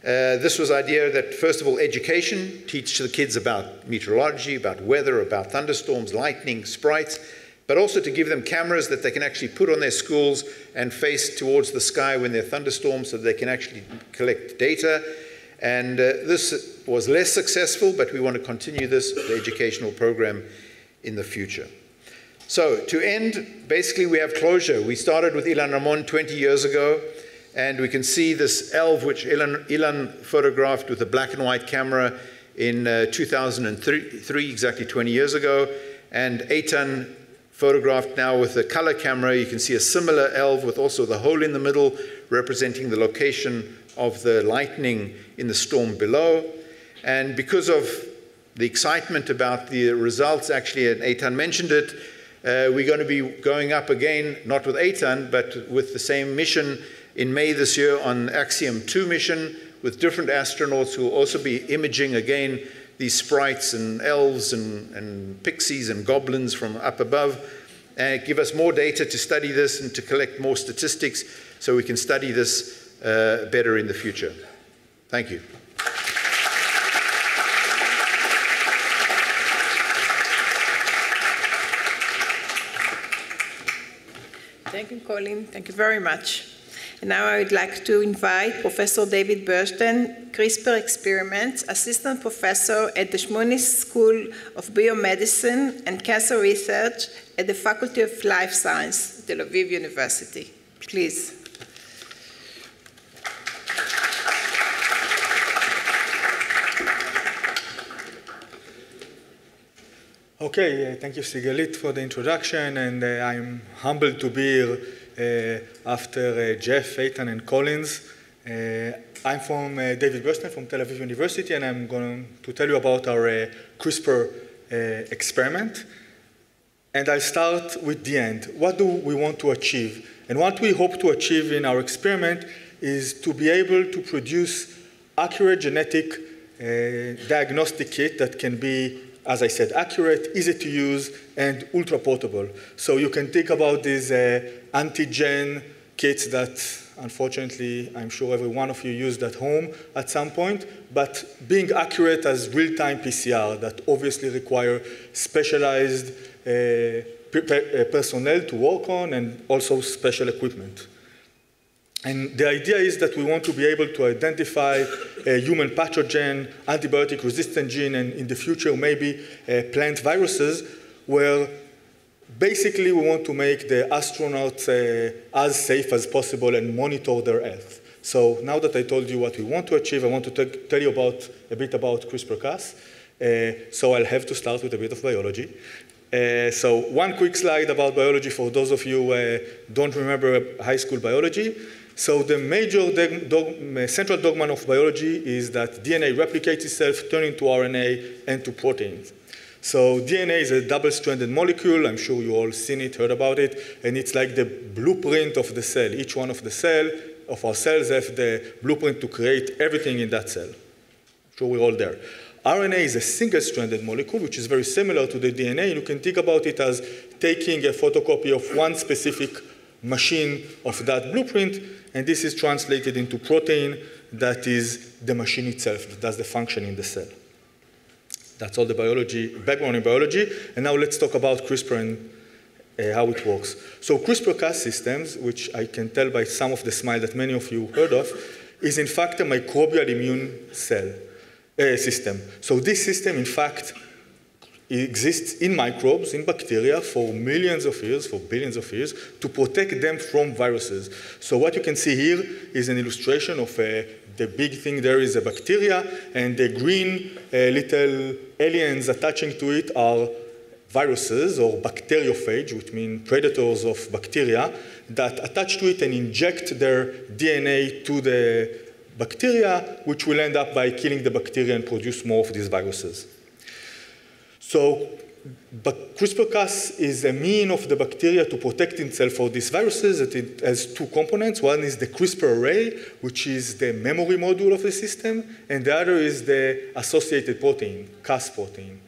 This was the idea that, first of all, education, teach the kids about meteorology, about weather, about thunderstorms, lightning, sprites, but also to give them cameras that they can actually put on their schools and face towards the sky when there are thunderstorms so they can actually collect data. And this was less successful, but we want to continue this, the educational program, in the future. So to end, basically we have closure. We started with Ilan Ramon 20 years ago, and we can see this ELV, which Ilan photographed with a black and white camera in 2003, exactly 20 years ago, and Eytan photographed now with a color camera. You can see a similar ELV with also the hole in the middle representing the location of the lightning in the storm below. And because of the excitement about the results, actually, and Eytan mentioned it, we're going to be going up again, not with Eytan, but with the same mission in May this year on Axiom 2 mission with different astronauts who will also be imaging again these sprites and elves and pixies and goblins from up above, and give us more data to study this and to collect more statistics so we can study this better in the future. Thank you. Thank you, Colin. Thank you very much. And now I would like to invite Professor David Burstein, CRISPR Experiments, Assistant Professor at the Shmunis School of Biomedicine and Cancer Research at the Faculty of Life Science, Tel Aviv University. Please. Okay, thank you, Sigalit, for the introduction, and I'm humbled to be here after Jeff, Eytan, and Collins. I'm from David Burstein from Tel Aviv University, and I'm going to tell you about our CRISPR experiment. And I'll start with the end. What do we want to achieve? And what we hope to achieve in our experiment is to be able to produce accurate genetic diagnostic kit that can be, as I said, accurate, easy to use, and ultra portable. So you can think about these antigen kits that, unfortunately, I'm sure every one of you used at home at some point, but being accurate as real-time PCR that obviously require specialized personnel to work on and also special equipment. And the idea is that we want to be able to identify a human pathogen, antibiotic-resistant gene, and in the future maybe plant viruses, where basically, we want to make the astronauts as safe as possible and monitor their health. So now that I told you what we want to achieve, I want to tell you a bit about CRISPR-Cas. So I'll have to start with a bit of biology. So one quick slide about biology for those of you who don't remember high school biology. So the major central dogma of biology is that DNA replicates itself, turning to RNA and to proteins. So DNA is a double-stranded molecule. I'm sure you all seen it, heard about it, and it's like the blueprint of the cell. Each one of our cells have the blueprint to create everything in that cell. I'm sure we're all there. RNA is a single-stranded molecule, which is very similar to the DNA. You can think about it as taking a photocopy of one specific machine of that blueprint, and this is translated into protein that is the machine itself, that does the function in the cell. That's all the background in biology. And now let's talk about CRISPR and how it works. So CRISPR-Cas systems, which I can tell by some of the smile that many of you heard of, is in fact a microbial immune system. So this system, in fact, exists in microbes, in bacteria, for millions of years, for billions of years, to protect them from viruses. So what you can see here is an illustration of the big thing there is a bacteria, and the green little aliens attaching to it are viruses or bacteriophage, which mean predators of bacteria, that attach to it and inject their DNA to the bacteria, which will end up by killing the bacteria and produce more of these viruses. So CRISPR-Cas is a mean of the bacteria to protect itself from these viruses. It has two components. One is the CRISPR array, which is the memory module of the system, and the other is the associated protein, Cas protein,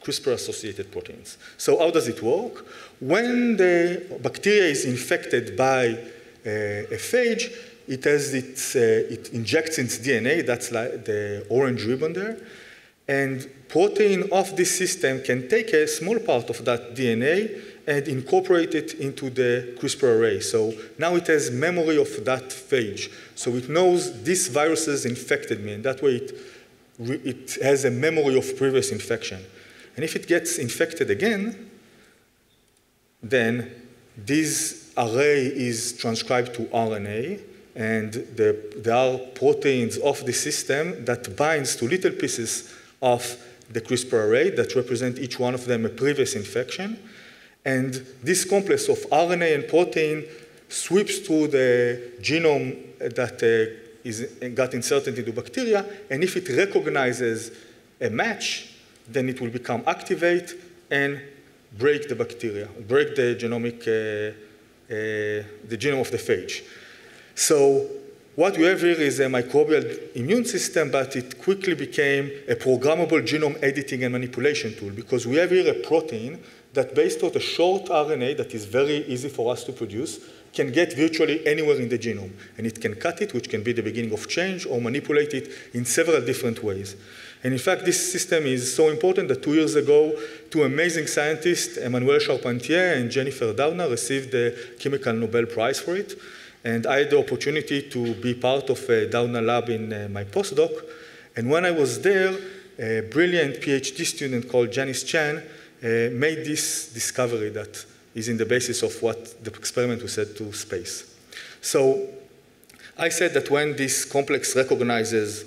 CRISPR-associated proteins. So how does it work? When the bacteria is infected by a phage, it injects its DNA, that's like the orange ribbon there, and protein of this system can take a small part of that DNA and incorporate it into the CRISPR array. So now it has memory of that phage. So it knows this virus has infected me, and that way it has a memory of previous infection. And if it gets infected again, then this array is transcribed to RNA, and there are proteins of the system that binds to little pieces of the CRISPR array that represent each one of them a previous infection. And this complex of RNA and protein sweeps through the genome that got inserted into bacteria, and if it recognizes a match, then it will become activate and break the bacteria, break the genome of the phage. So what we have here is a microbial immune system, but it quickly became a programmable genome editing and manipulation tool, because we have here a protein that, based on a short RNA that is very easy for us to produce, can get virtually anywhere in the genome. And it can cut it, which can be the beginning of change, or manipulate it in several different ways. And in fact, this system is so important that 2 years ago, two amazing scientists, Emmanuel Charpentier and Jennifer Doudna, received the Chemical Nobel Prize for it. And I had the opportunity to be part of a Doudna lab in my postdoc. And when I was there, a brilliant PhD student called Janice Chan made this discovery that is in the basis of what the experiment we sent to space. So I said that when this complex recognizes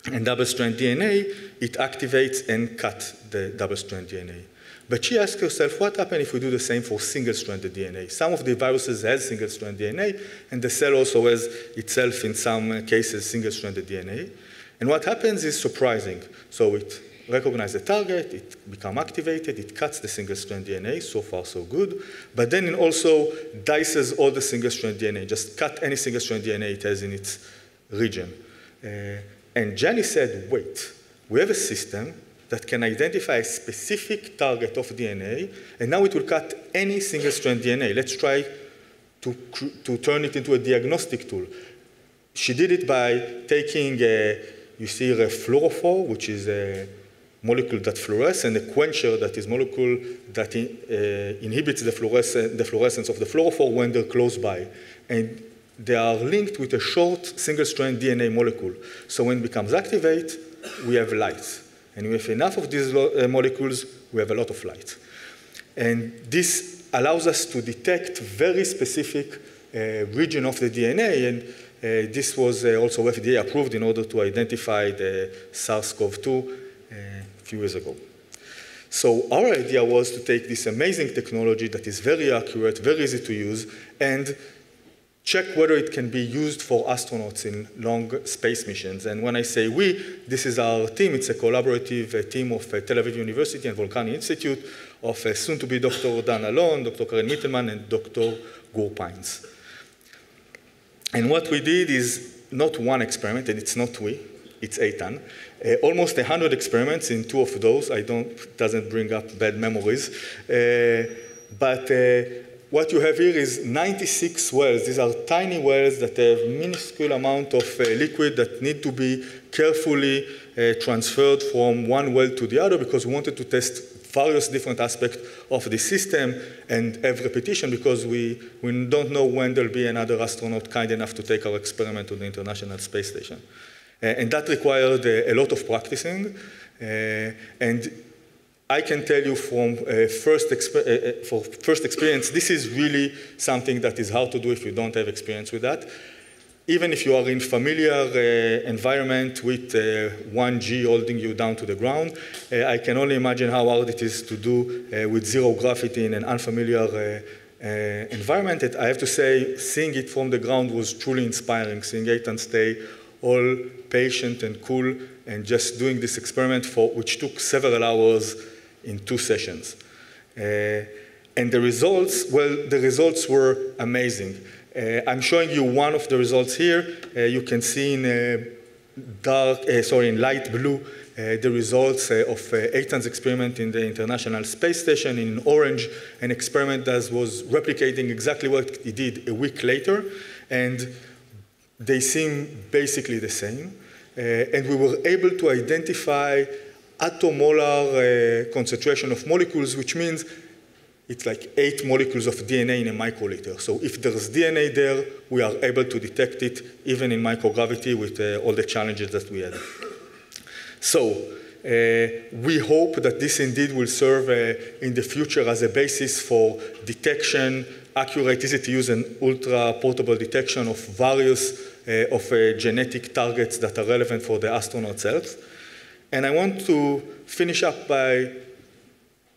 a double-strand DNA, it activates and cuts the double-strand DNA. But she asked herself, what happens if we do the same for single-stranded DNA? Some of the viruses have single-strand DNA, and the cell also has itself, in some cases, single-stranded DNA. And what happens is surprising. So it recognizes the target, it becomes activated, it cuts the single-strand DNA, so far so good. But then it also dices all the single-strand DNA, just cut any single-strand DNA it has in its region. And Jenny said, wait, we have a system that can identify a specific target of DNA, and now it will cut any single-strand DNA. Let's try to turn it into a diagnostic tool. She did it by taking, you see here, a fluorophore, which is a molecule that fluoresces, and a quencher, that is a molecule that inhibits the fluorescence of the fluorophore when they're close by. And they are linked with a short single-strand DNA molecule. So when it becomes activate, we have light. And if enough of these molecules, we have a lot of light. And this allows us to detect very specific region of the DNA, and this was also FDA approved in order to identify the SARS-CoV-2 a few years ago. So our idea was to take this amazing technology that is very accurate, very easy to use, and check whether it can be used for astronauts in long space missions. And when I say we, this is our team. It's a collaborative team of Tel Aviv University and Volcani Institute of soon-to-be Dr. Dan Alon, Dr. Karen Mittelman, and Dr. Gur Pines. And what we did is not one experiment, and it's not we, it's Eytan. Almost 100 experiments in 2 of those. Doesn't bring up bad memories. But what you have here is 96 wells. These are tiny wells that have minuscule amount of liquid that need to be carefully transferred from one well to the other, because we wanted to test various different aspects of the system and have repetition, because we don't know when there'll be another astronaut kind enough to take our experiment to the International Space Station. And that required a lot of practicing. And I can tell you from first experience, this is really something that is hard to do if you don't have experience with that. Even if you are in familiar environment with 1G holding you down to the ground, I can only imagine how hard it is to do with zero gravity in an unfamiliar environment. I have to say, seeing it from the ground was truly inspiring, seeing Eytan stay all patient and cool and just doing this experiment which took several hours in 2 sessions. And the results, well, the results were amazing. I'm showing you one of the results here. You can see in in light blue the results of Eytan's experiment in the International Space Station. In orange, an experiment that was replicating exactly what he did a week later, and they seem basically the same. And we were able to identify attomolar concentration of molecules, which means it's like 8 molecules of DNA in a microliter. So if there's DNA there, we are able to detect it even in microgravity with all the challenges that we had. So we hope that this indeed will serve in the future as a basis for detection, accurate, easy to use, and ultra-portable detection of various genetic targets that are relevant for the astronauts' health. And I want to finish up by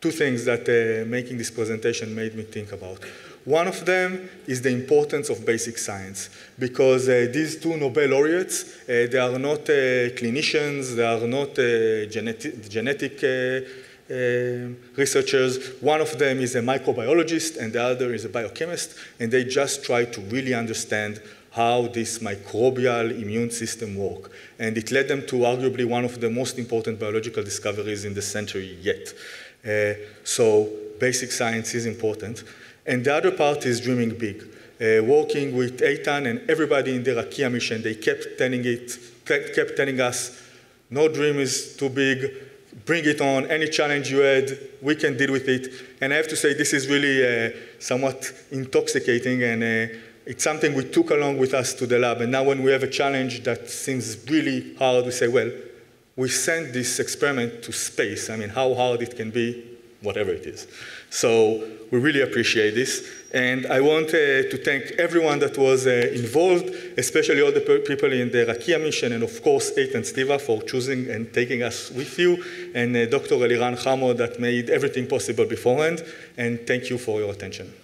2 things that making this presentation made me think about. One of them is the importance of basic science, because these 2 Nobel laureates, they are not clinicians, they are not genetic researchers. One of them is a microbiologist and the other is a biochemist, and they just try to really understand how this microbial immune system works. And it led them to arguably one of the most important biological discoveries in the century yet. So basic science is important. And the other part is dreaming big. Working with Eytan and everybody in the Rakia Mission, they kept telling us, no dream is too big, bring it on, any challenge you had, we can deal with it. And I have to say, this is really somewhat intoxicating, and it's something we took along with us to the lab. And now when we have a challenge that seems really hard, we say, well, we sent this experiment to space. I mean, how hard it can be, whatever it is. So we really appreciate this. And I want to thank everyone that was involved, especially all the people in the Rakia Mission, and of course, Eytan Stibbe for choosing and taking us with you, and Dr. Eliran Ramon that made everything possible beforehand. And thank you for your attention.